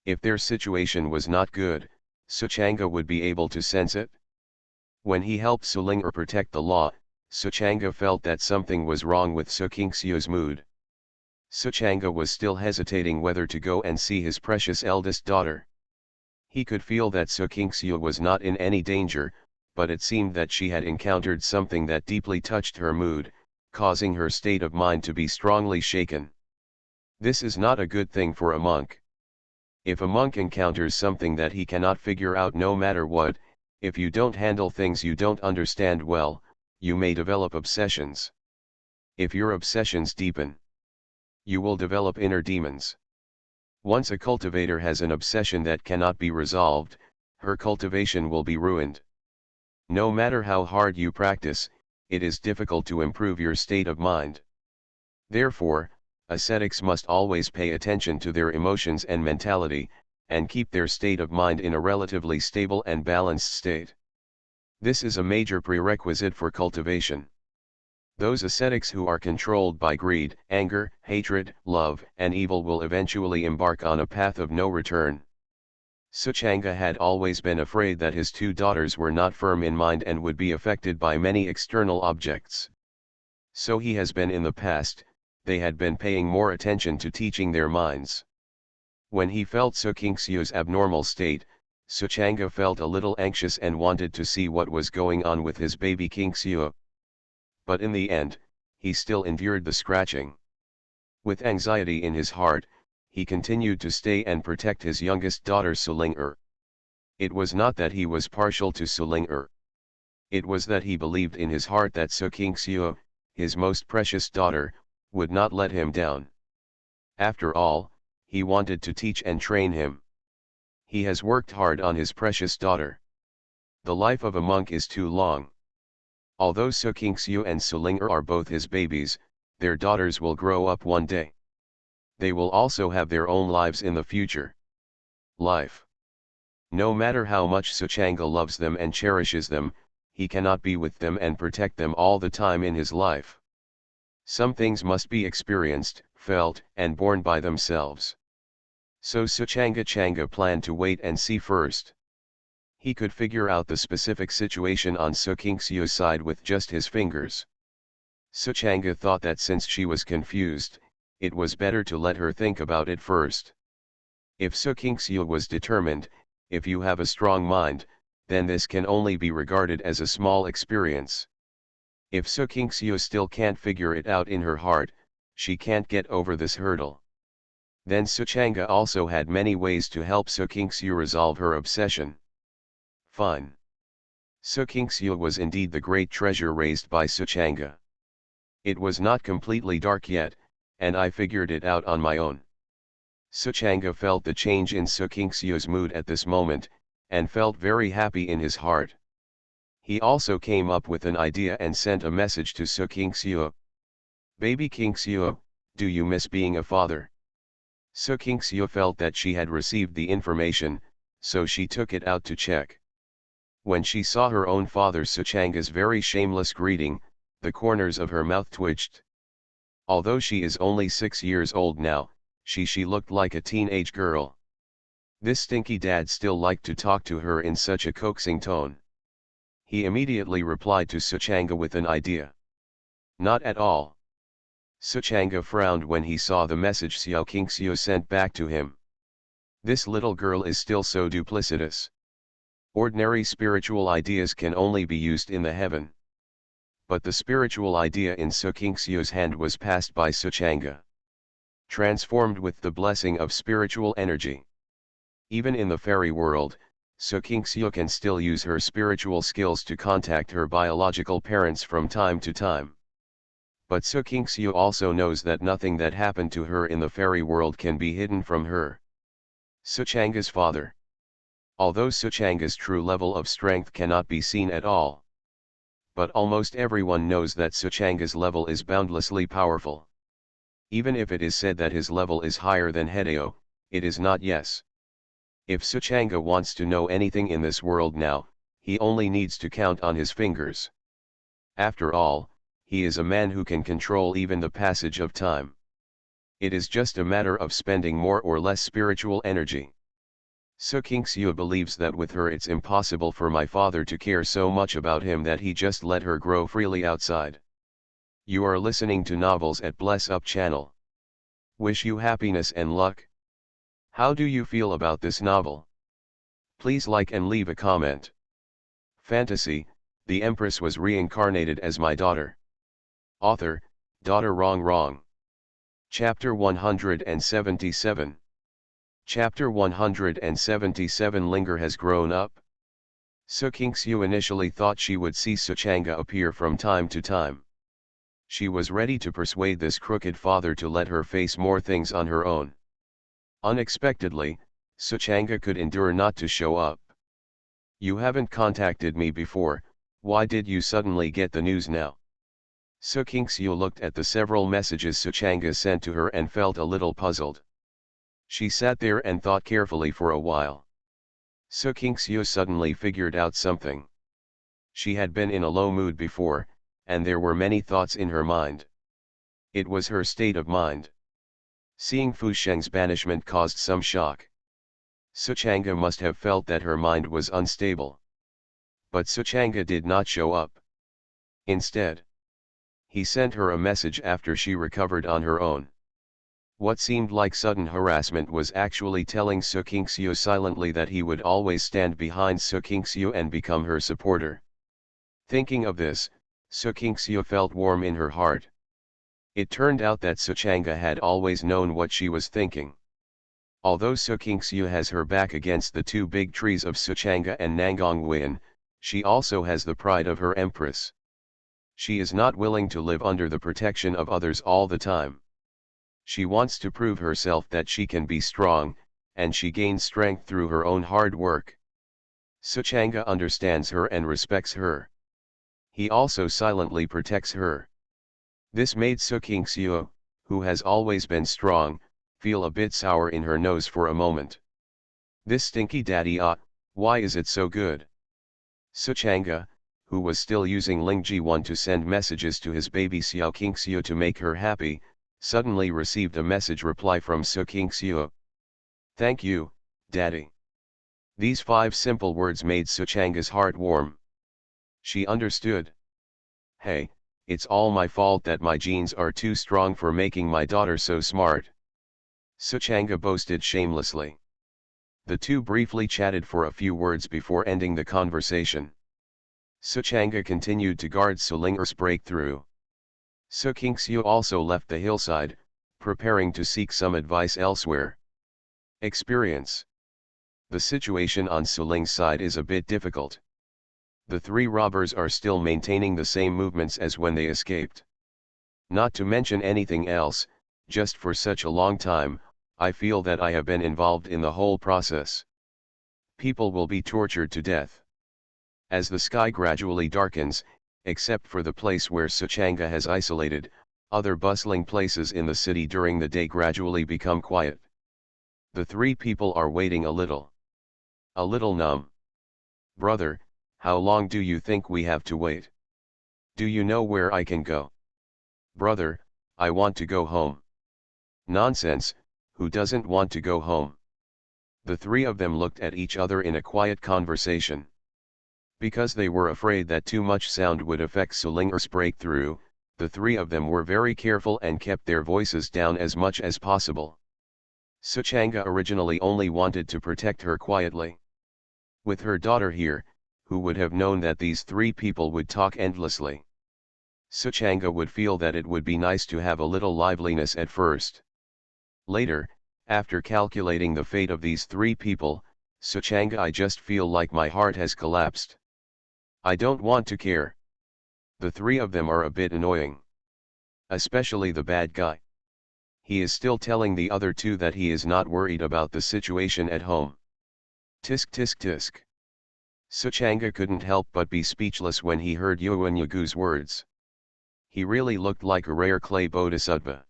If their situation was not good, Suchanga would be able to sense it. When he helped Suling protect the law, Suchanga felt that something was wrong with Su Kingxiu's mood. Suchanga was still hesitating whether to go and see his precious eldest daughter. He could feel that Su Kingxiu was not in any danger, but it seemed that she had encountered something that deeply touched her mood, causing her state of mind to be strongly shaken. This is not a good thing for a monk. If a monk encounters something that he cannot figure out no matter what, if you don't handle things you don't understand well, you may develop obsessions. If your obsessions deepen, you will develop inner demons. Once a cultivator has an obsession that cannot be resolved, her cultivation will be ruined. No matter how hard you practice, it is difficult to improve your state of mind. Therefore, ascetics must always pay attention to their emotions and mentality, and keep their state of mind in a relatively stable and balanced state. This is a major prerequisite for cultivation. Those ascetics who are controlled by greed, anger, hatred, love, and evil will eventually embark on a path of no return. Suchanga had always been afraid that his two daughters were not firm in mind and would be affected by many external objects. So he has been in the past, they had been paying more attention to teaching their minds. When he felt Sukinksu's abnormal state, Suchanga felt a little anxious and wanted to see what was going on with his baby Kinksu. But in the end, he still endured the scratching. With anxiety in his heart, he continued to stay and protect his youngest daughter Suling-er. It was not that he was partial to Suling-er. It was that he believed in his heart that Sukinksu, his most precious daughter, would not let him down. After all, he wanted to teach and train him. He has worked hard on his precious daughter. The life of a monk is too long. Although Sukinksu and Suling-er are both his babies, their daughters will grow up one day. They will also have their own lives in the future. Life. No matter how much Suchanga loves them and cherishes them, he cannot be with them and protect them all the time in his life. Some things must be experienced, felt, and borne by themselves. So Suchanga planned to wait and see first. He could figure out the specific situation on Sukinksu's side with just his fingers. Suchanga thought that since she was confused, it was better to let her think about it first. If Sukinksu was determined, if you have a strong mind, then this can only be regarded as a small experience. If Sukinksu still can't figure it out in her heart, she can't get over this hurdle. Then Suchanga also had many ways to help Sukinksu resolve her obsession. Fine. Sukinksu was indeed the great treasure raised by Suchanga. It was not completely dark yet, and I figured it out on my own. Suchanga felt the change in Sukinksu's mood at this moment, and felt very happy in his heart. He also came up with an idea and sent a message to Sukinksu. Baby Kinksu, do you miss being a father? Sukinksu felt that she had received the information, so she took it out to check. When she saw her own father Suchanga's very shameless greeting, the corners of her mouth twitched. Although she is only 6 years old now, she looked like a teenage girl. This stinky dad still liked to talk to her in such a coaxing tone. He immediately replied to Suchanga with an idea. Not at all. Suchanga frowned when he saw the message Xiao Kinksu sent back to him. This little girl is still so duplicitous. Ordinary spiritual ideas can only be used in the heaven. But the spiritual idea in Sukinksu's hand was passed by Suchanga. Transformed with the blessing of spiritual energy. Even in the fairy world, Sukinksu can still use her spiritual skills to contact her biological parents from time to time. But Sukinksu also knows that nothing that happened to her in the fairy world can be hidden from her. Suchanga's father. Although Suchanga's true level of strength cannot be seen at all. But almost everyone knows that Suchanga's level is boundlessly powerful. Even if it is said that his level is higher than Hideo, it is not yes. If Suchanga wants to know anything in this world now, he only needs to count on his fingers. After all, he is a man who can control even the passage of time. It is just a matter of spending more or less spiritual energy. Sukinksu believes that with her it's impossible for my father to care so much about him that he just let her grow freely outside. You are listening to Novels at Bless Up channel. Wish you happiness and luck. How do you feel about this novel? Please like and leave a comment. Fantasy, the Empress was reincarnated as my daughter. Author, Daughter Wrong. Chapter 177. Chapter 177 Linger has grown up. Sukinksu initially thought she would see Suchanga appear from time to time. She was ready to persuade this crooked father to let her face more things on her own. Unexpectedly, Suchanga could endure not to show up. You haven't contacted me before, why did you suddenly get the news now? Sukinksu looked at the several messages Suchanga sent to her and felt a little puzzled. She sat there and thought carefully for a while. Sukinksu suddenly figured out something. She had been in a low mood before, and there were many thoughts in her mind. It was her state of mind. Seeing Fu Sheng's banishment caused some shock. Suchanga must have felt that her mind was unstable. But Suchanga did not show up. Instead, he sent her a message after she recovered on her own. What seemed like sudden harassment was actually telling Su Kingxiu silently that he would always stand behind Su Kingxiu and become her supporter. Thinking of this, Su Kingxiu felt warm in her heart. It turned out that Suchanga had always known what she was thinking. Although Su Kingxiu has her back against the two big trees of Suchanga and Nangong Wen, she also has the pride of her empress. She is not willing to live under the protection of others all the time. She wants to prove herself that she can be strong, and she gains strength through her own hard work. Suchanga understands her and respects her. He also silently protects her. This made Su Kingxiu, who has always been strong, feel a bit sour in her nose for a moment. This stinky daddy why is it so good? Suchanga, who was still using Lingji-1 to send messages to his baby Xiao Kingxiu to make her happy, suddenly received a message reply from Su Kingxiu. "Thank you, Daddy." These 5 simple words made Suchanga's heart warm. She understood. Hey, it's all my fault that my genes are too strong for making my daughter so smart. Suchanga boasted shamelessly. The two briefly chatted for a few words before ending the conversation. Suchanga continued to guard Sulinger's breakthrough. Su Kingxiu also left the hillside, preparing to seek some advice elsewhere. Experience. The situation on Suling's side is a bit difficult. The 3 robbers are still maintaining the same movements as when they escaped. Not to mention anything else, just for such a long time, I feel that I have been involved in the whole process. People will be tortured to death. As the sky gradually darkens, except for the place where Suchanga has isolated, other bustling places in the city during the day gradually become quiet. The 3 people are waiting a little numb. Brother, how long do you think we have to wait? Do you know where I can go? Brother, I want to go home. Nonsense, who doesn't want to go home? The 3 of them looked at each other in a quiet conversation. Because they were afraid that too much sound would affect Sulinger's breakthrough, the 3 of them were very careful and kept their voices down as much as possible. Suchanga originally only wanted to protect her quietly. With her daughter here, who would have known that these 3 people would talk endlessly? Suchanga would feel that it would be nice to have a little liveliness at first. Later, after calculating the fate of these 3 people, Suchanga, I just feel like my heart has collapsed. I don't want to care. The 3 of them are a bit annoying. Especially the bad guy. He is still telling the other 2 that he is not worried about the situation at home. Tisk tisk tisk. Suchanga couldn't help but be speechless when he heard Yuan Yagu's words. He really looked like a rare clay bodhisattva.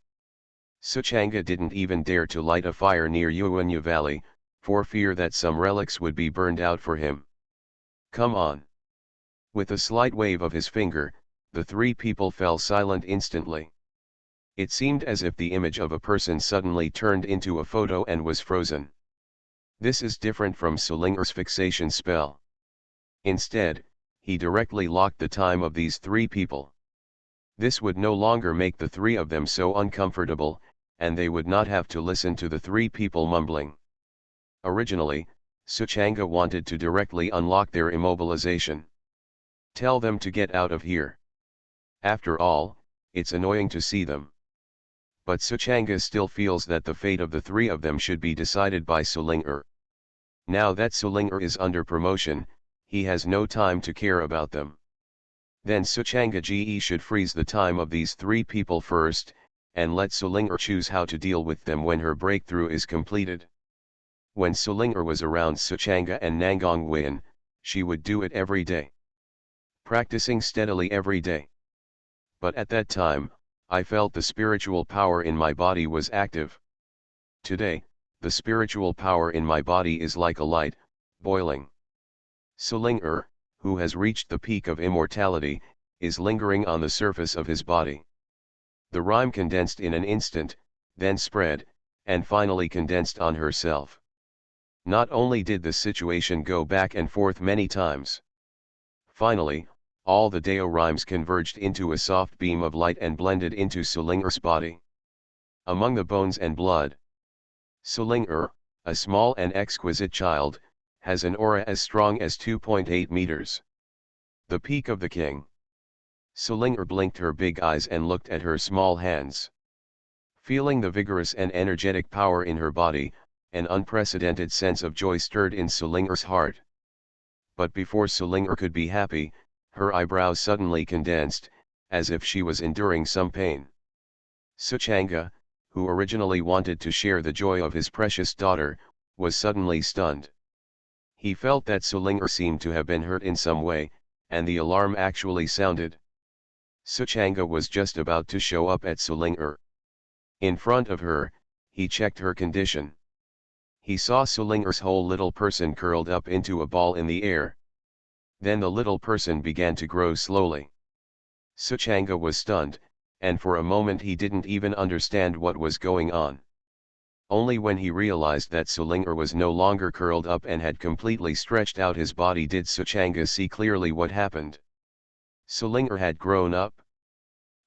Suchanga didn't even dare to light a fire near Yuanyu Valley, for fear that some relics would be burned out for him. Come on. With a slight wave of his finger, the 3 people fell silent instantly. It seemed as if the image of a person suddenly turned into a photo and was frozen. This is different from Sulinger's fixation spell. Instead, he directly locked the time of these 3 people. This would no longer make the 3 of them so uncomfortable, and they would not have to listen to the 3 people mumbling. Originally, Suchanga wanted to directly unlock their immobilization. Tell them to get out of here. After all, it's annoying to see them. But Suchanga still feels that the fate of the 3 of them should be decided by Sulinger. Now that Sulinger is under promotion, he has no time to care about them. Then Suchanga Ge should freeze the time of these 3 people first, and let Sulinger choose how to deal with them when her breakthrough is completed. When Sulinger was around Suchanga and Nangong Wen, she would do it every day. Practicing steadily every day. But at that time, I felt the spiritual power in my body was active. Today, the spiritual power in my body is like a light, boiling. Sulinger, who has reached the peak of immortality, is lingering on the surface of his body. The rime condensed in an instant, then spread, and finally condensed on herself. Not only did the situation go back and forth many times. Finally, all the Deo rhymes converged into a soft beam of light and blended into Sulinger's body. Among the bones and blood, Sulinger, a small and exquisite child, has an aura as strong as 2.8 meters. The peak of the king. Sulinger blinked her big eyes and looked at her small hands. Feeling the vigorous and energetic power in her body, an unprecedented sense of joy stirred in Sulinger's heart. But before Sulinger could be happy, her eyebrows suddenly condensed, as if she was enduring some pain. Suchanga, who originally wanted to share the joy of his precious daughter, was suddenly stunned. He felt that Sulinger seemed to have been hurt in some way, and the alarm actually sounded. Suchanga was just about to show up at Sulinger. In front of her, he checked her condition. He saw Sulinger's whole little person curled up into a ball in the air. Then the little person began to grow slowly. Suchanga was stunned, and for a moment he didn't even understand what was going on. Only when he realized that Sulinger was no longer curled up and had completely stretched out his body did Suchanga see clearly what happened. Sulinger had grown up.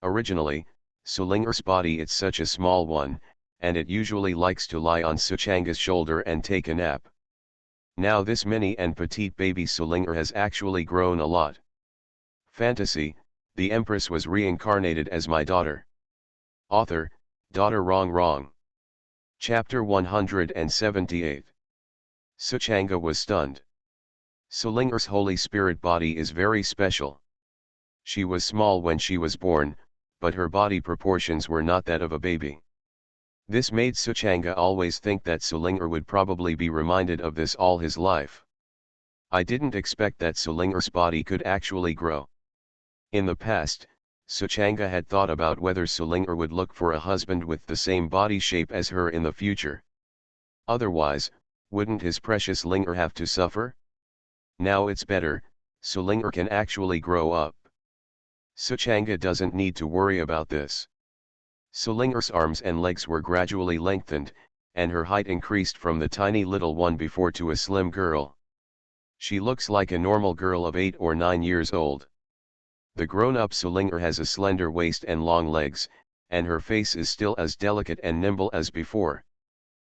Originally, Sulinger's body is such a small one, and it usually likes to lie on Suchanga's shoulder and take a nap. Now this mini and petite baby Sulinger has actually grown a lot. Fantasy, the Empress was reincarnated as my daughter. Author, Daughter Wrong. Chapter 178. Suchanga was stunned. Sulinger's Holy Spirit body is very special. She was small when she was born, but her body proportions were not that of a baby. This made Suchanga always think that Sulinger would probably be reminded of this all his life. I didn't expect that Sulinger's body could actually grow. In the past, Suchanga had thought about whether Sulinger would look for a husband with the same body shape as her in the future. Otherwise, wouldn't his precious Linger have to suffer? Now it's better, Sulinger can actually grow up. Suchanga doesn't need to worry about this. Sulinger's arms and legs were gradually lengthened, and her height increased from the tiny little one before to a slim girl. She looks like a normal girl of 8 or 9 years old. The grown-up Sulinger has a slender waist and long legs, and her face is still as delicate and nimble as before.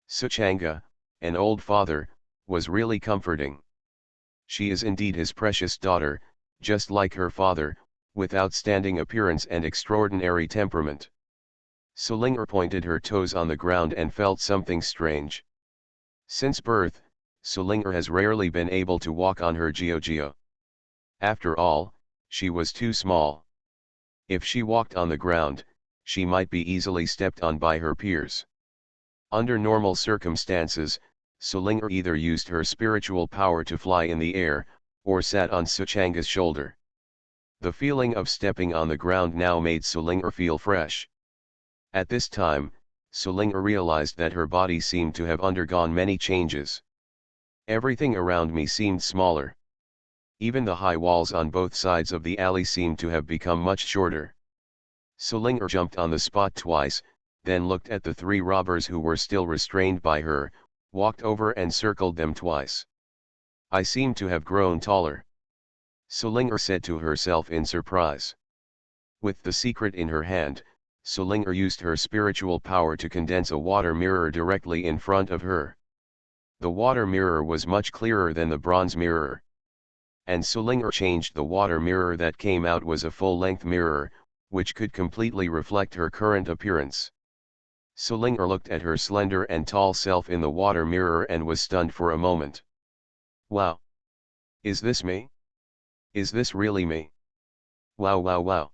Suchanga, an old father, was really comforting. She is indeed his precious daughter, just like her father, with outstanding appearance and extraordinary temperament. Sulinger pointed her toes on the ground and felt something strange. Since birth, Sulinger has rarely been able to walk on her Geo. After all, she was too small. If she walked on the ground, she might be easily stepped on by her peers. Under normal circumstances, Sulinger either used her spiritual power to fly in the air, or sat on Suchanga's shoulder. The feeling of stepping on the ground now made Sulinger feel fresh. At this time, Sulinger realized that her body seemed to have undergone many changes. Everything around me seemed smaller. Even the high walls on both sides of the alley seemed to have become much shorter. Sulinger jumped on the spot twice, then looked at the 3 robbers who were still restrained by her, walked over and circled them twice. I seem to have grown taller, Sulinger said to herself in surprise. With the secret in her hand, Sulinger used her spiritual power to condense a water mirror directly in front of her. The water mirror was much clearer than the bronze mirror. And Sulinger changed the water mirror that came out was a full-length mirror, which could completely reflect her current appearance. Sulinger looked at her slender and tall self in the water mirror and was stunned for a moment. Wow! Is this me? Is this really me? Wow!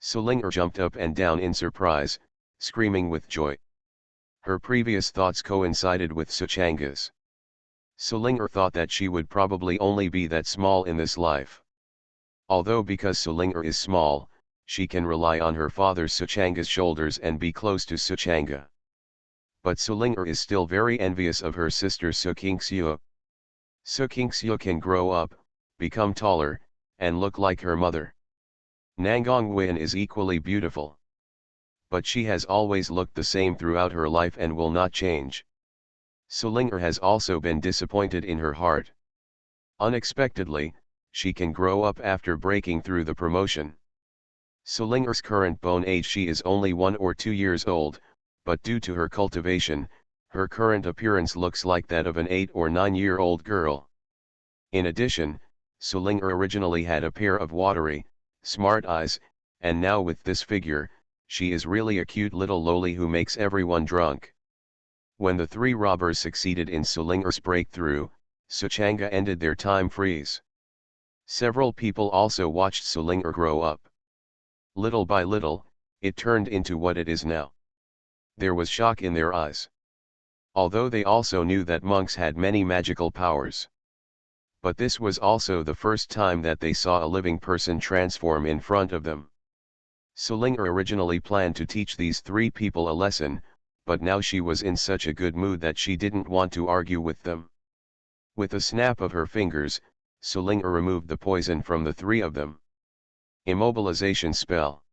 Sulinger jumped up and down in surprise, screaming with joy. Her previous thoughts coincided with Suchanga's. Sulinger thought that she would probably only be that small in this life. Although because Sulinger is small, she can rely on her father Suchanga's shoulders and be close to Suchanga. But Sulinger is still very envious of her sister Sukingseo. Sukingseo can grow up, become taller, and look like her mother. Nguyen is equally beautiful. But she has always looked the same throughout her life and will not change. Sulinger has also been disappointed in her heart. Unexpectedly, she can grow up after breaking through the promotion. Sulinger's current bone age, she is only 1 or 2 years old, but due to her cultivation, her current appearance looks like that of an 8 or 9-year-old girl. In addition, Sulinger originally had a pair of watery, smart eyes, and now with this figure, she is really a cute little loli who makes everyone drunk. When the 3 robbers succeeded in Sulinger's breakthrough, Suchanga ended their time freeze. Several people also watched Sulinger grow up. Little by little, it turned into what it is now. There was shock in their eyes. Although they also knew that monks had many magical powers. But this was also the first time that they saw a living person transform in front of them. Sulinger originally planned to teach these 3 people a lesson, but now she was in such a good mood that she didn't want to argue with them. With a snap of her fingers, Sulinger removed the poison from the 3 of them. Immobilization spell.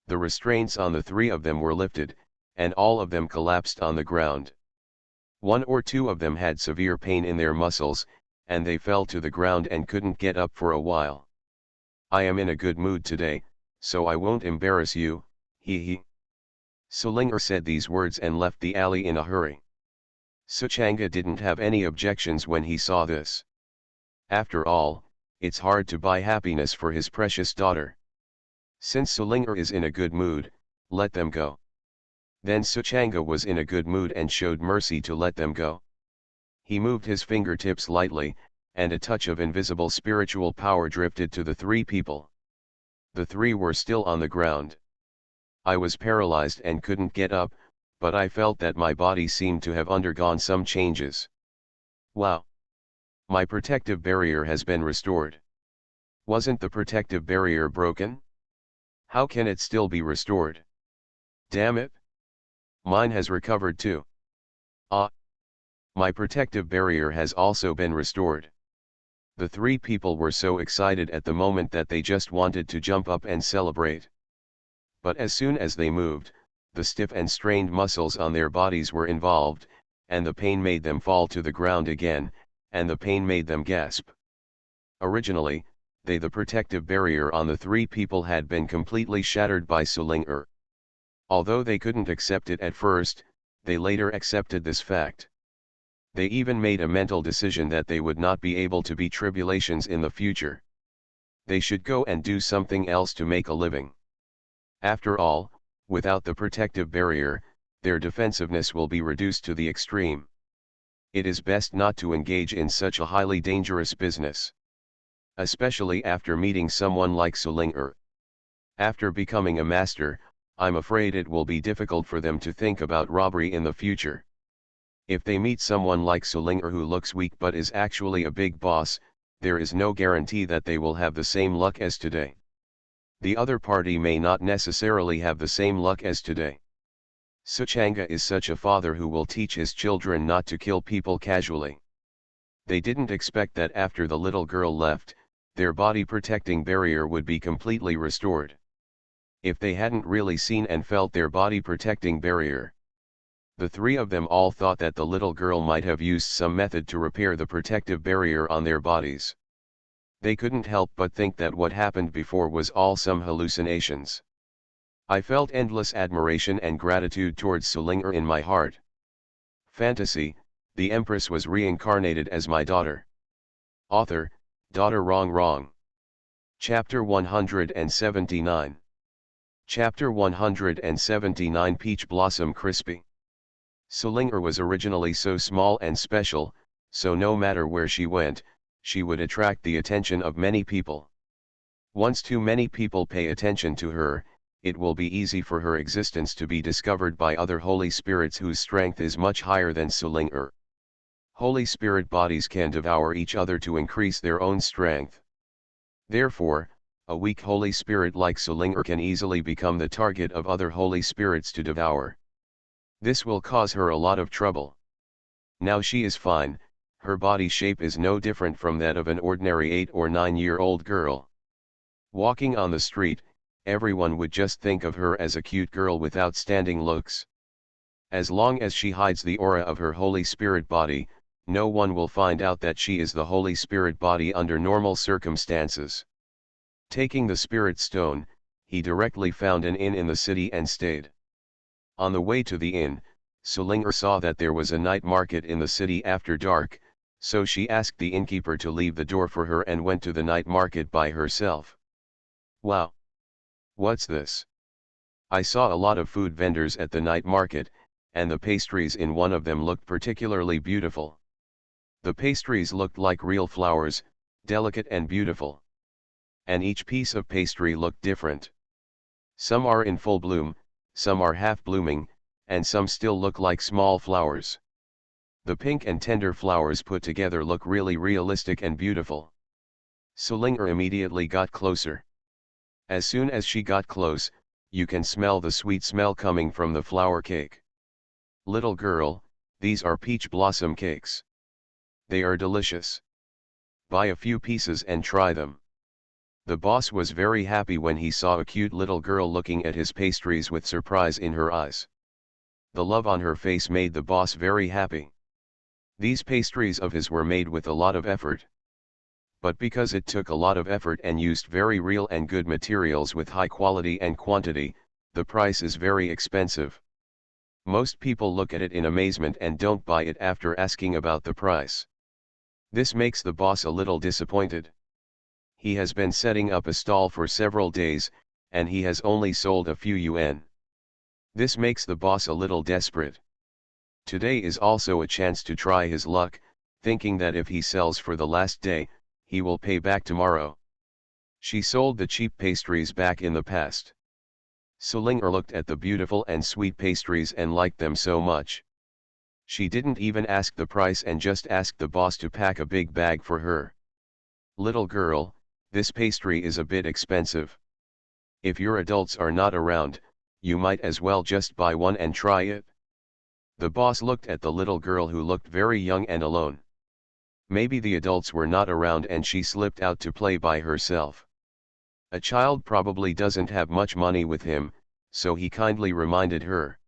The restraints on the 3 of them were lifted, and all of them collapsed on the ground. 1 or 2 of them had severe pain in their muscles, and they fell to the ground and couldn't get up for a while. I am in a good mood today, so I won't embarrass you, he. Sulinger said these words and left the alley in a hurry. Suchanga didn't have any objections when he saw this. After all, it's hard to buy happiness for his precious daughter. Since Sulinger is in a good mood, let them go. Then Suchanga was in a good mood and showed mercy to let them go. He moved his fingertips lightly, and a touch of invisible spiritual power drifted to the 3 people. The 3 were still on the ground. I was paralyzed and couldn't get up, but I felt that my body seemed to have undergone some changes. Wow! My protective barrier has been restored. Wasn't the protective barrier broken? How can it still be restored? Damn it! Mine has recovered too. Ah! My protective barrier has also been restored. The 3 people were so excited at the moment that they just wanted to jump up and celebrate. But as soon as they moved, the stiff and strained muscles on their bodies were involved, and the pain made them fall to the ground again, and the pain made them gasp. Originally, the protective barrier on the 3 people had been completely shattered by Sulinger. Although they couldn't accept it at first, they later accepted this fact. They even made a mental decision that they would not be able to be tribulations in the future. They should go and do something else to make a living. After all, without the protective barrier, their defensiveness will be reduced to the extreme. It is best not to engage in such a highly dangerous business. Especially after meeting someone like Sulinger. After becoming a master, I'm afraid it will be difficult for them to think about robbery in the future. If they meet someone like Sulinger who looks weak but is actually a big boss, there is no guarantee that they will have the same luck as today. The other party may not necessarily have the same luck as today. Suchanga is such a father who will teach his children not to kill people casually. They didn't expect that after the little girl left, their body protecting barrier would be completely restored. If they hadn't really seen and felt their body protecting barrier. The 3 of them all thought that the little girl might have used some method to repair the protective barrier on their bodies. They couldn't help but think that what happened before was all some hallucinations. I felt endless admiration and gratitude towards Sulinger in my heart. Fantasy, the empress was reincarnated as my daughter. Author, Daughter Wrong. Chapter 179. Chapter 179 Peach Blossom Crispy. Sulinger was originally so small and special, so no matter where she went, she would attract the attention of many people. Once too many people pay attention to her, it will be easy for her existence to be discovered by other holy spirits whose strength is much higher than Sulinger. Holy spirit bodies can devour each other to increase their own strength. Therefore, a weak holy spirit like Sulinger can easily become the target of other holy spirits to devour. This will cause her a lot of trouble. Now she is fine, her body shape is no different from that of an ordinary 8 or 9-year-old girl. Walking on the street, everyone would just think of her as a cute girl with outstanding looks. As long as she hides the aura of her Holy Spirit body, no one will find out that she is the Holy Spirit body under normal circumstances. Taking the Spirit Stone, he directly found an inn in the city and stayed. On the way to the inn, Sulinger saw that there was a night market in the city after dark, so she asked the innkeeper to leave the door for her and went to the night market by herself. Wow! What's this? I saw a lot of food vendors at the night market, and the pastries in one of them looked particularly beautiful. The pastries looked like real flowers, delicate and beautiful. And each piece of pastry looked different. Some are in full bloom, some are half blooming, and some still look like small flowers. The pink and tender flowers put together look really realistic and beautiful. Sulinger immediately got closer. As soon as she got close, you can smell the sweet smell coming from the flower cake. Little girl, these are peach blossom cakes. They are delicious. Buy a few pieces and try them. The boss was very happy when he saw a cute little girl looking at his pastries with surprise in her eyes. The love on her face made the boss very happy. These pastries of his were made with a lot of effort. But because it took a lot of effort and used very real and good materials with high quality and quantity, the price is very expensive. Most people look at it in amazement and don't buy it after asking about the price. This makes the boss a little disappointed. He has been setting up a stall for several days, and he has only sold a few yuan. This makes the boss a little desperate. Today is also a chance to try his luck, thinking that if he sells for the last day, he will pay back tomorrow. She sold the cheap pastries back in the past. Sulinger looked at the beautiful and sweet pastries and liked them so much. She didn't even ask the price and just asked the boss to pack a big bag for her. Little girl, this pastry is a bit expensive. If your adults are not around, you might as well just buy one and try it. The boss looked at the little girl who looked very young and alone. Maybe the adults were not around and she slipped out to play by herself. A child probably doesn't have much money with him, so he kindly reminded her.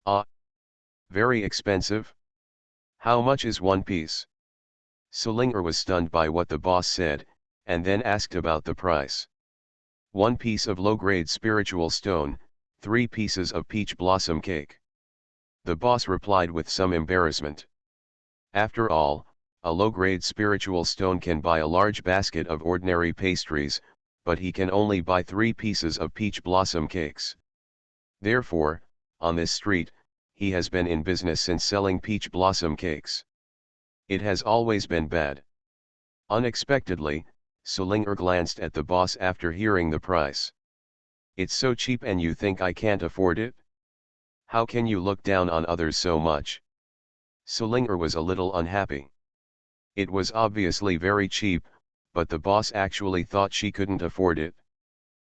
Ah! Very expensive? How much is one piece? Sulinger was stunned by what the boss said, and then asked about the price. One piece of low-grade spiritual stone, 3 pieces of peach blossom cake. The boss replied with some embarrassment. After all, a low-grade spiritual stone can buy a large basket of ordinary pastries, but he can only buy 3 pieces of peach blossom cakes. Therefore, on this street, he has been in business since selling peach blossom cakes. It has always been bad. Unexpectedly, Sulinger glanced at the boss after hearing the price. It's so cheap and you think I can't afford it? How can you look down on others so much? Sulinger was a little unhappy. It was obviously very cheap, but the boss actually thought she couldn't afford it.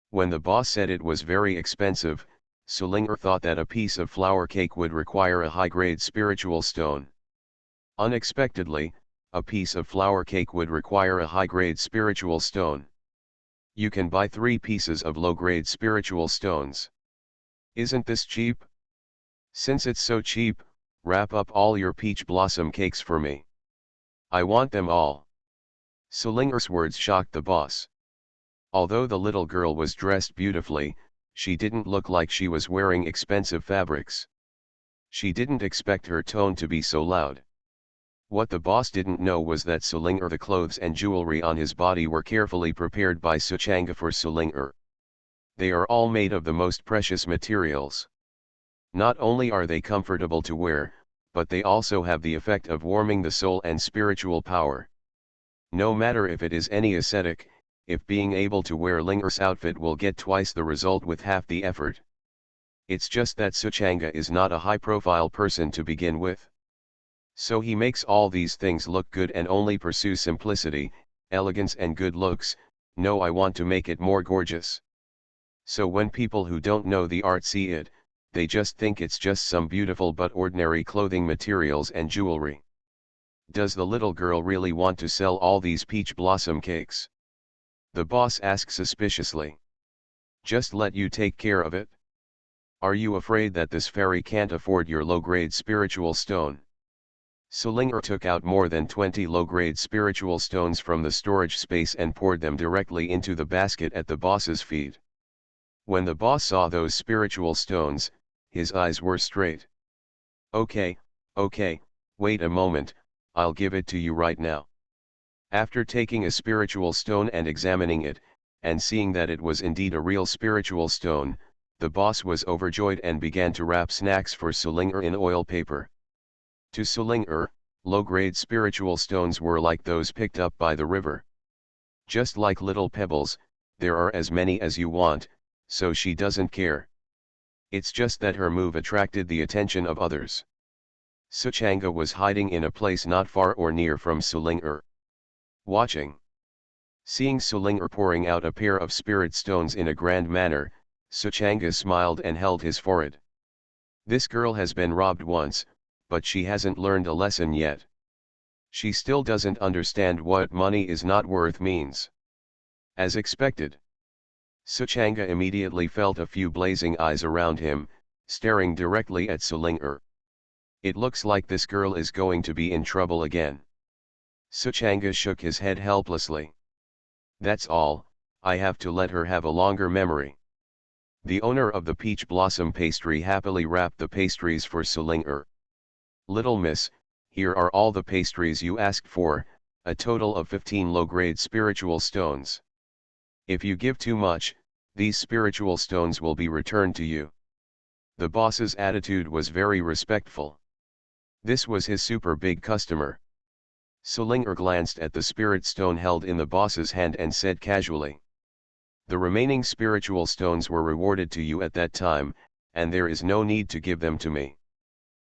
When the boss said it was very expensive, Sulinger thought that a piece of flour cake would require a high-grade spiritual stone. Unexpectedly, a piece of flour cake would require a high-grade spiritual stone. You can buy 3 pieces of low-grade spiritual stones. Isn't this cheap? Since it's so cheap, wrap up all your peach blossom cakes for me. I want them all. Sulinger's words shocked the boss. Although the little girl was dressed beautifully, she didn't look like she was wearing expensive fabrics. She didn't expect her tone to be so loud. What the boss didn't know was that Sulinger, the clothes and jewelry on his body were carefully prepared by Suchanga for Sulinger. They are all made of the most precious materials. Not only are they comfortable to wear, but they also have the effect of warming the soul and spiritual power. No matter if it is any ascetic, if being able to wear Linger's outfit will get twice the result with half the effort. It's just that Suchanga is not a high-profile person to begin with. So he makes all these things look good and only pursue simplicity, elegance and good looks. No, I want to make it more gorgeous. So when people who don't know the art see it, they just think it's just some beautiful but ordinary clothing materials and jewelry. Does the little girl really want to sell all these peach blossom cakes? The boss asked suspiciously. Just let you take care of it? Are you afraid that this fairy can't afford your low-grade spiritual stone? Sulinger took out more than 20 low-grade spiritual stones from the storage space and poured them directly into the basket at the boss's feet. When the boss saw those spiritual stones, his eyes were straight. Okay, wait a moment, I'll give it to you right now. After taking a spiritual stone and examining it, and seeing that it was indeed a real spiritual stone, the boss was overjoyed and began to wrap snacks for Sulinger in oil paper. To Sulinger, low-grade spiritual stones were like those picked up by the river. Just like little pebbles, there are as many as you want, so she doesn't care. It's just that her move attracted the attention of others. Suchanga was hiding in a place not far or near from Sulinger, watching. Seeing Sulinger pouring out a pair of spirit stones in a grand manner, Suchanga smiled and held his forehead. This girl has been robbed once, but she hasn't learned a lesson yet. She still doesn't understand what money is not worth means. As expected, Suchanga immediately felt a few blazing eyes around him, staring directly at Sulinger. It looks like this girl is going to be in trouble again. Suchanga shook his head helplessly. That's all, I have to let her have a longer memory. The owner of the peach blossom pastry happily wrapped the pastries for Sulinger. Little miss, here are all the pastries you asked for, a total of 15 low-grade spiritual stones. If you give too much, these spiritual stones will be returned to you. The boss's attitude was very respectful. This was his super big customer. Sulinger glanced at the spirit stone held in the boss's hand and said casually, "The remaining spiritual stones were rewarded to you at that time, and there is no need to give them to me."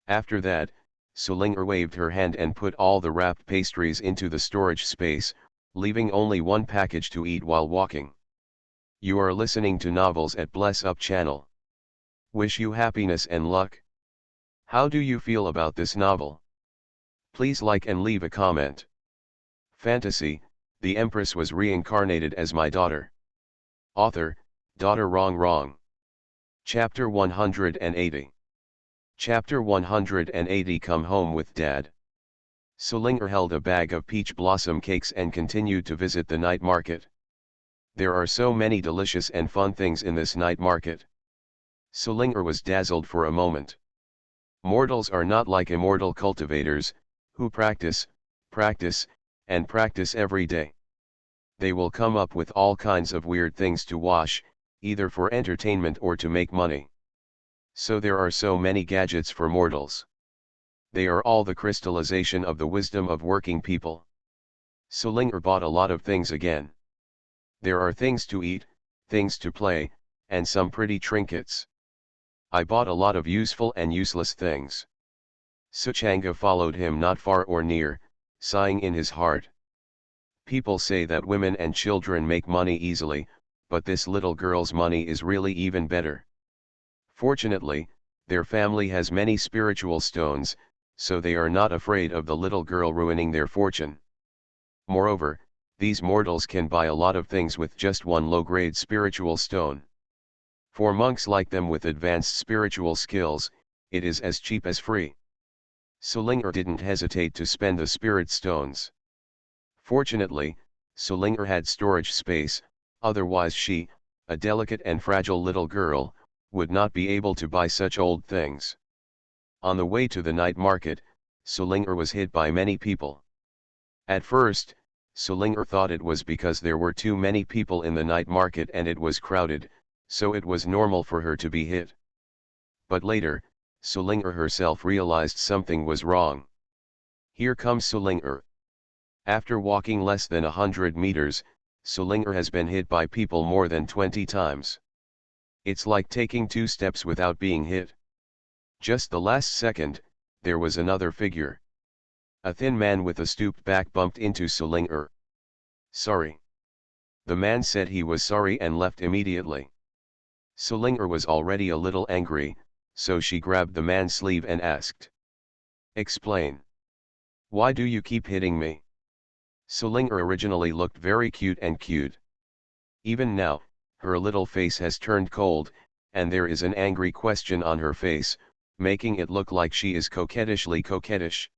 After that, Sulinger waved her hand and put all the wrapped pastries into the storage space, leaving only one package to eat while walking. You are listening to Novels at Bless Up channel. Wish you happiness and luck. How do you feel about this novel? Please like and leave a comment. Fantasy, the Empress was reincarnated as my daughter. Author, Daughter Wrong. Chapter 180. Chapter 180 Come Home with Dad. Sulinger held a bag of peach blossom cakes and continued to visit the night market. There are so many delicious and fun things in this night market. Sulinger was dazzled for a moment. Mortals are not like immortal cultivators, who practice, and practice every day. They will come up with all kinds of weird things to wash, either for entertainment or to make money. So there are so many gadgets for mortals. They are all the crystallization of the wisdom of working people. Sulinger bought a lot of things again. There are things to eat, things to play, and some pretty trinkets. I bought a lot of useful and useless things. Suchanga followed him not far or near, sighing in his heart. People say that women and children make money easily, but this little girl's money is really even better. Fortunately, their family has many spiritual stones, so they are not afraid of the little girl ruining their fortune. Moreover, these mortals can buy a lot of things with just one low-grade spiritual stone. For monks like them with advanced spiritual skills, it is as cheap as free. Sulinger didn't hesitate to spend the spirit stones. Fortunately, Sulinger had storage space, otherwise she, a delicate and fragile little girl, would not be able to buy such old things. On the way to the night market, Sulinger was hit by many people. At first, Sulinger thought it was because there were too many people in the night market and it was crowded, so it was normal for her to be hit. But later, Sulinger herself realized something was wrong. Here comes Sulinger. After walking less than 100 meters, Sulinger has been hit by people more than 20 times. It's like taking 2 steps without being hit. Just the last second, there was another figure. A thin man with a stooped back bumped into Sulinger. "Sorry." The man said he was sorry and left immediately. Sulinger was already a little angry, so she grabbed the man's sleeve and asked, "Explain. Why do you keep hitting me?" Sulinger originally looked very cute. Even now, Her little face has turned cold, and there is an angry question on her face, making it look like she is coquettishly coquettish.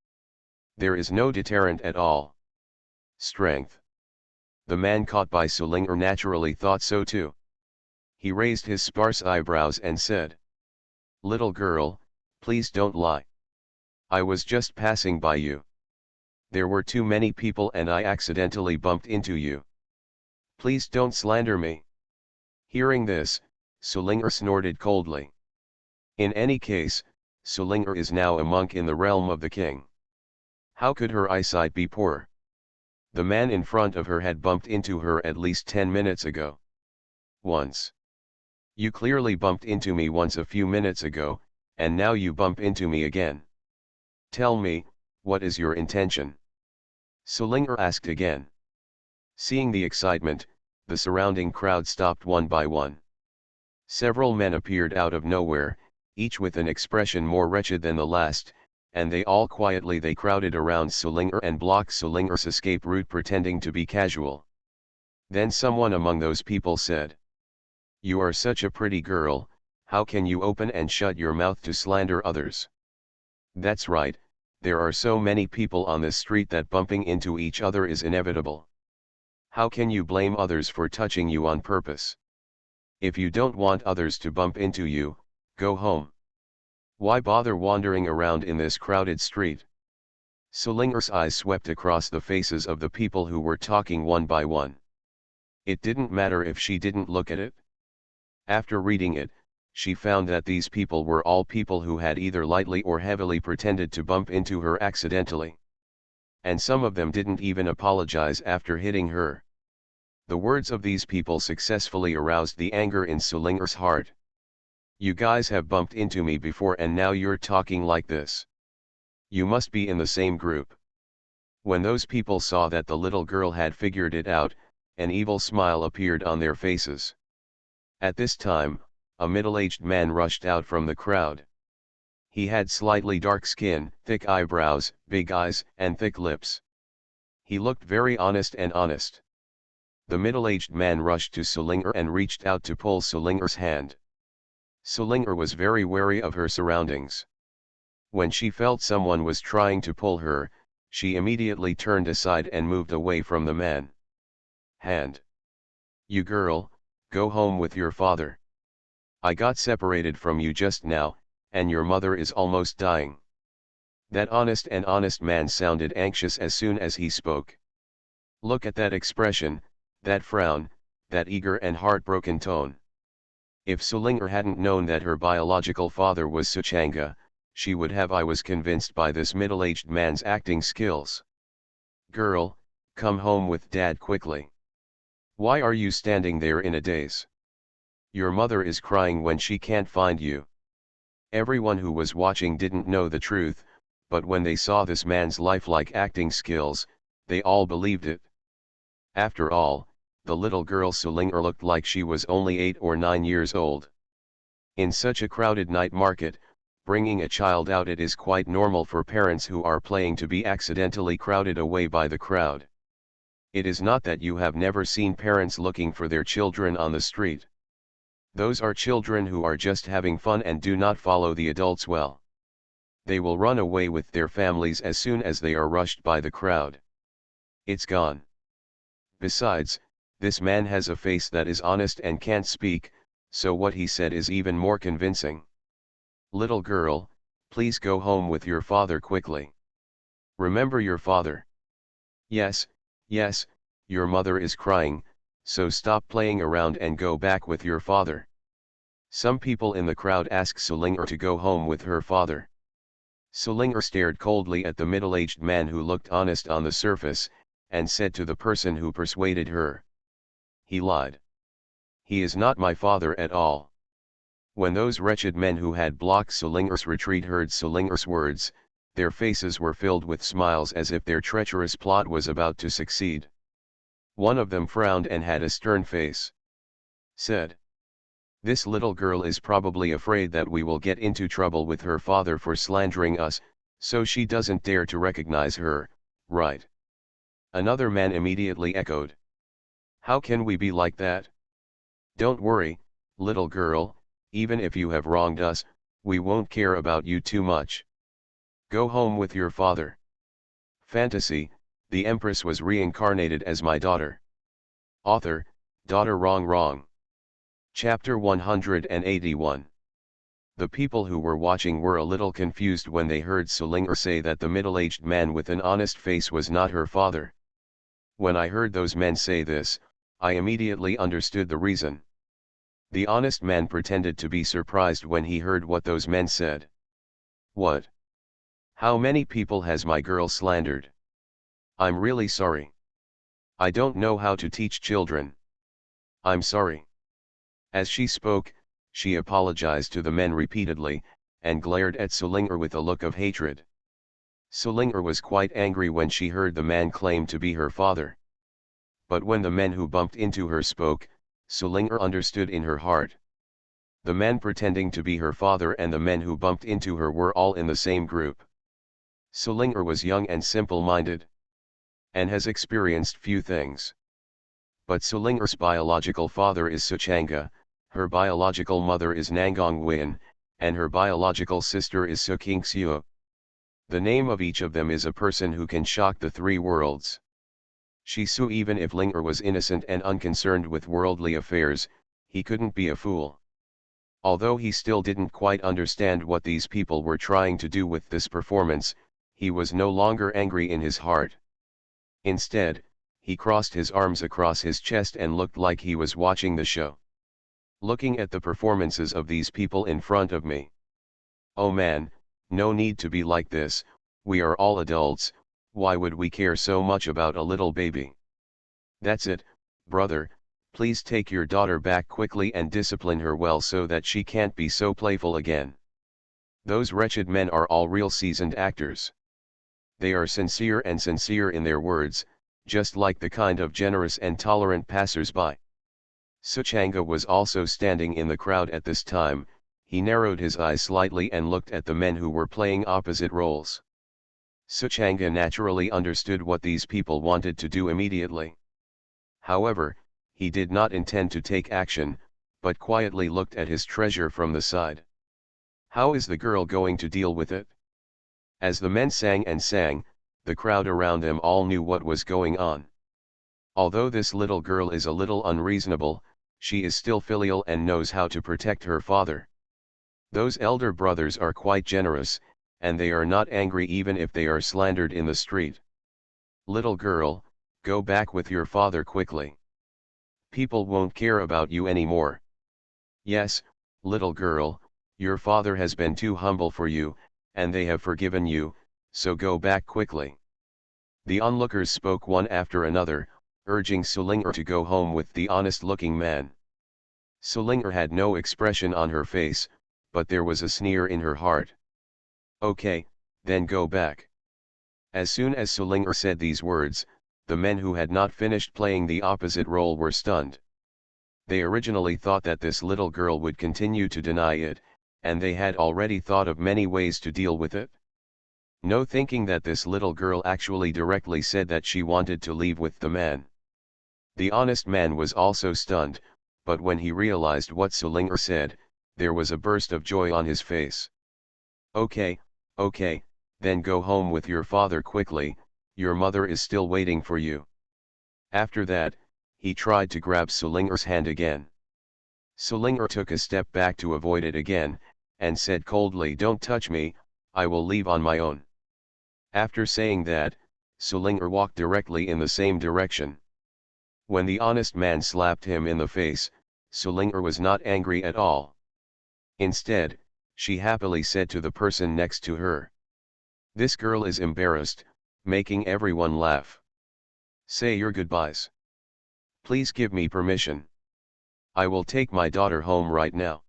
There is no deterrent at all. Strength. The man caught by Sulinger naturally thought so too. He raised his sparse eyebrows and said, "Little girl, please don't lie. I was just passing by you. There were too many people and I accidentally bumped into you. Please don't slander me." Hearing this, Sulinger snorted coldly. In any case, Sulinger is now a monk in the realm of the king. How could her eyesight be poor? The man in front of her had bumped into her at least 10 minutes ago. Once. You clearly bumped into me once a few minutes ago, and now you bump into me again. Tell me, what is your intention? Sulinger asked again. Seeing the excitement, the surrounding crowd stopped one by one. Several men appeared out of nowhere, each with an expression more wretched than the last, and they crowded around Sulinger and blocked Sulinger's escape route pretending to be casual. Then someone among those people said, "You are such a pretty girl, how can you open and shut your mouth to slander others? That's right, there are so many people on this street that bumping into each other is inevitable. How can you blame others for touching you on purpose? If you don't want others to bump into you, go home. Why bother wandering around in this crowded street?" Sulinger's eyes swept across the faces of the people who were talking one by one. It didn't matter if she didn't look at it. After reading it, she found that these people were all people who had either lightly or heavily pretended to bump into her accidentally. And some of them didn't even apologize after hitting her. The words of these people successfully aroused the anger in Sulinger's heart. You guys have bumped into me before and now you're talking like this. You must be in the same group. When those people saw that the little girl had figured it out, an evil smile appeared on their faces. At this time, a middle-aged man rushed out from the crowd. He had slightly dark skin, thick eyebrows, big eyes, and thick lips. He looked very honest. The middle-aged man rushed to Sulinger and reached out to pull Sulinger's hand. Sulinger was very wary of her surroundings. When she felt someone was trying to pull her, she immediately turned aside and moved away from the man. Hand. You girl, go home with your father. I got separated from you just now, and your mother is almost dying. That honest man sounded anxious as soon as he spoke. Look at that expression, that frown, that eager and heartbroken tone. If Sulinger hadn't known that her biological father was Suchanga, she would have. I was convinced by this middle-aged man's acting skills. Girl, come home with Dad quickly. Why are you standing there in a daze? Your mother is crying when she can't find you. Everyone who was watching didn't know the truth, but when they saw this man's lifelike acting skills, they all believed it. After all, the little girl Sulinger looked like she was only 8 or 9 years old. In such a crowded night market, bringing a child out, it is quite normal for parents who are playing to be accidentally crowded away by the crowd. It is not that you have never seen parents looking for their children on the street. Those are children who are just having fun and do not follow the adults well. They will run away with their families as soon as they are rushed by the crowd. It's gone. Besides, this man has a face that is honest and can't speak, so what he said is even more convincing. Little girl, please go home with your father quickly. Remember your father. Yes, your mother is crying, so stop playing around and go back with your father. Some people in the crowd asked Sulinger to go home with her father. Sulinger stared coldly at the middle-aged man who looked honest on the surface, and said to the person who persuaded her, "He lied. He is not my father at all." When those wretched men who had blocked Sulinger's retreat heard Sulinger's words, their faces were filled with smiles as if their treacherous plot was about to succeed. One of them frowned and had a stern face. Said, "This little girl is probably afraid that we will get into trouble with her father for slandering us, so she doesn't dare to recognize her, right?" Another man immediately echoed, "How can we be like that? Don't worry, little girl, even if you have wronged us, we won't care about you too much. Go home with your father. Fantasy, the Empress was reincarnated as my daughter. Author, Daughter Wrong Wrong. Chapter 181. The people who were watching were a little confused when they heard Sulinger say that the middle-aged man with an honest face was not her father. When I heard those men say this, I immediately understood the reason. The honest man pretended to be surprised when he heard what those men said. What? How many people has my girl slandered? I'm really sorry. I don't know how to teach children. I'm sorry. As she spoke, she apologized to the men repeatedly, and glared at Sulinger with a look of hatred. Sulinger was quite angry when she heard the man claim to be her father. But when the men who bumped into her spoke, Sulinger understood in her heart. The man pretending to be her father and the men who bumped into her were all in the same group. Sulinger was young and simple-minded, and has experienced few things. But Sulinger's biological father is Suchanga, her biological mother is Nangong Win, and her biological sister is Suking Xiu. The name of each of them is a person who can shock the three worlds. Shisu. Even if Linger was innocent and unconcerned with worldly affairs, he couldn't be a fool. Although he still didn't quite understand what these people were trying to do with this performance, he was no longer angry in his heart. Instead, he crossed his arms across his chest and looked like he was watching the show. Looking at the performances of these people in front of me. Oh man, no need to be like this, we are all adults, why would we care so much about a little baby? That's it, brother, please take your daughter back quickly and discipline her well so that she can't be so playful again. Those wretched men are all real seasoned actors. They are sincere in their words, just like the kind of generous and tolerant passers-by. Suchanga was also standing in the crowd at this time. He narrowed his eyes slightly and looked at the men who were playing opposite roles. Suchanga naturally understood what these people wanted to do immediately. However, he did not intend to take action, but quietly looked at his treasure from the side. How is the girl going to deal with it? As the men sang and sang, the crowd around them all knew what was going on. Although this little girl is a little unreasonable, she is still filial and knows how to protect her father. Those elder brothers are quite generous, and they are not angry even if they are slandered in the street. Little girl, go back with your father quickly. People won't care about you anymore. Yes, little girl, your father has been too humble for you, and they have forgiven you, so go back quickly. The onlookers spoke one after another, urging Sulinger to go home with the honest-looking man. Sulinger had no expression on her face, but there was a sneer in her heart. Okay, then go back. As soon as Sulinger said these words, the men who had not finished playing the opposite role were stunned. They originally thought that this little girl would continue to deny it, and they had already thought of many ways to deal with it. No thinking that this little girl actually directly said that she wanted to leave with the man. The honest man was also stunned, but when he realized what Sulinger said, there was a burst of joy on his face. Okay, then go home with your father quickly, your mother is still waiting for you. After that, he tried to grab Sulinger's hand again. Sulinger took a step back to avoid it again, and said coldly, "Don't touch me, I will leave on my own." After saying that, Sulinger walked directly in the same direction. When the honest man slapped him in the face, Sulinger was not angry at all. Instead, she happily said to the person next to her, "This girl is embarrassed, making everyone laugh. Say your goodbyes. Please give me permission. I will take my daughter home right now."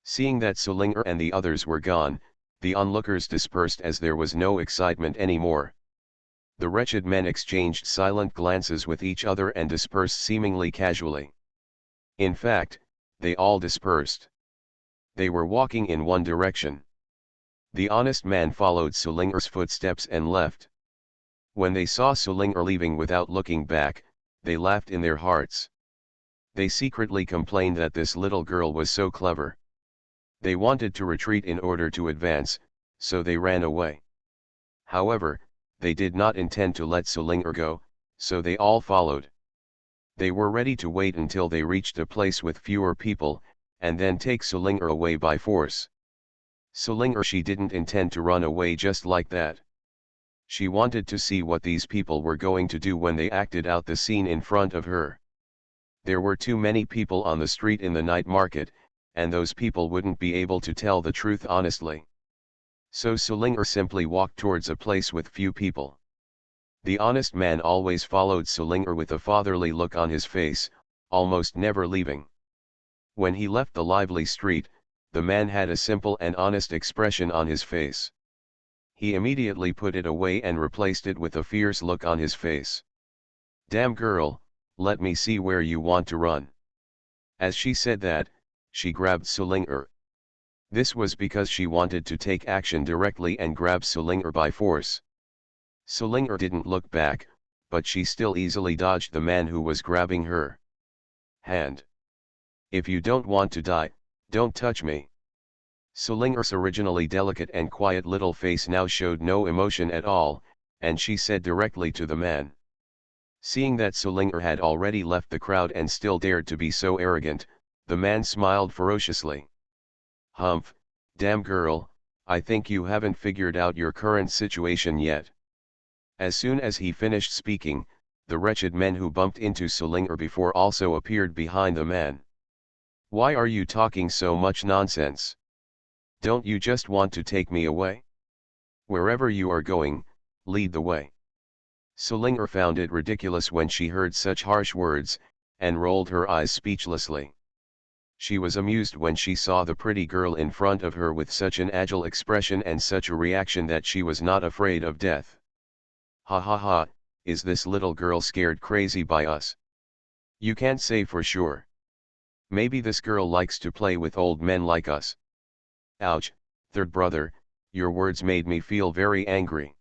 Seeing that Sulinger and the others were gone, the onlookers dispersed as there was no excitement anymore. The wretched men exchanged silent glances with each other and dispersed seemingly casually. In fact, they all dispersed. They were walking in one direction. The honest man followed Sulinger's footsteps and left. When they saw Sulinger leaving without looking back, they laughed in their hearts. They secretly complained that this little girl was so clever. They wanted to retreat in order to advance, so they ran away. However, they did not intend to let Sulinger go, so they all followed. They were ready to wait until they reached a place with fewer people, and then take Sulinger away by force. Sulinger, she didn't intend to run away just like that. She wanted to see what these people were going to do when they acted out the scene in front of her. There were too many people on the street in the night market, and those people wouldn't be able to tell the truth honestly. So Sulinger simply walked towards a place with few people. The honest man always followed Sulinger with a fatherly look on his face, almost never leaving. When he left the lively street, the man had a simple and honest expression on his face. He immediately put it away and replaced it with a fierce look on his face. "Damn girl, let me see where you want to run." As she said that, she grabbed Sulinger. This was because she wanted to take action directly and grab Sulinger by force. Sulinger didn't look back, but she still easily dodged the man who was grabbing her hand. "If you don't want to die, don't touch me." Sulinger's originally delicate and quiet little face now showed no emotion at all, and she said directly to the man. Seeing that Sulinger had already left the crowd and still dared to be so arrogant, the man smiled ferociously. "Humph, damn girl, I think you haven't figured out your current situation yet." As soon as he finished speaking, the wretched men who bumped into Sulinger before also appeared behind the man. "Why are you talking so much nonsense? Don't you just want to take me away? Wherever you are going, lead the way." Sulinger found it ridiculous when she heard such harsh words, and rolled her eyes speechlessly. She was amused when she saw the pretty girl in front of her with such an agile expression and such a reaction that she was not afraid of death. "Ha ha ha, is this little girl scared crazy by us? You can't say for sure. Maybe this girl likes to play with old men like us." Ouch, third brother, your words made me feel very angry.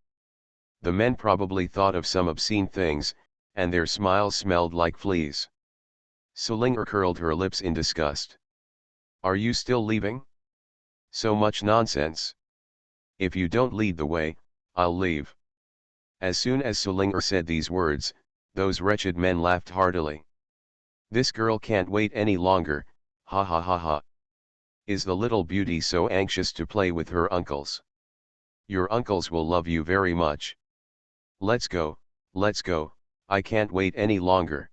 The men probably thought of some obscene things, and their smiles smelled like fleas. Sulinger curled her lips in disgust. "Are you still leaving? So much nonsense. If you don't lead the way, I'll leave." As soon as Sulinger said these words, those wretched men laughed heartily. "This girl can't wait any longer, ha ha ha ha. Is the little beauty so anxious to play with her uncles? Your uncles will love you very much. Let's go, I can't wait any longer."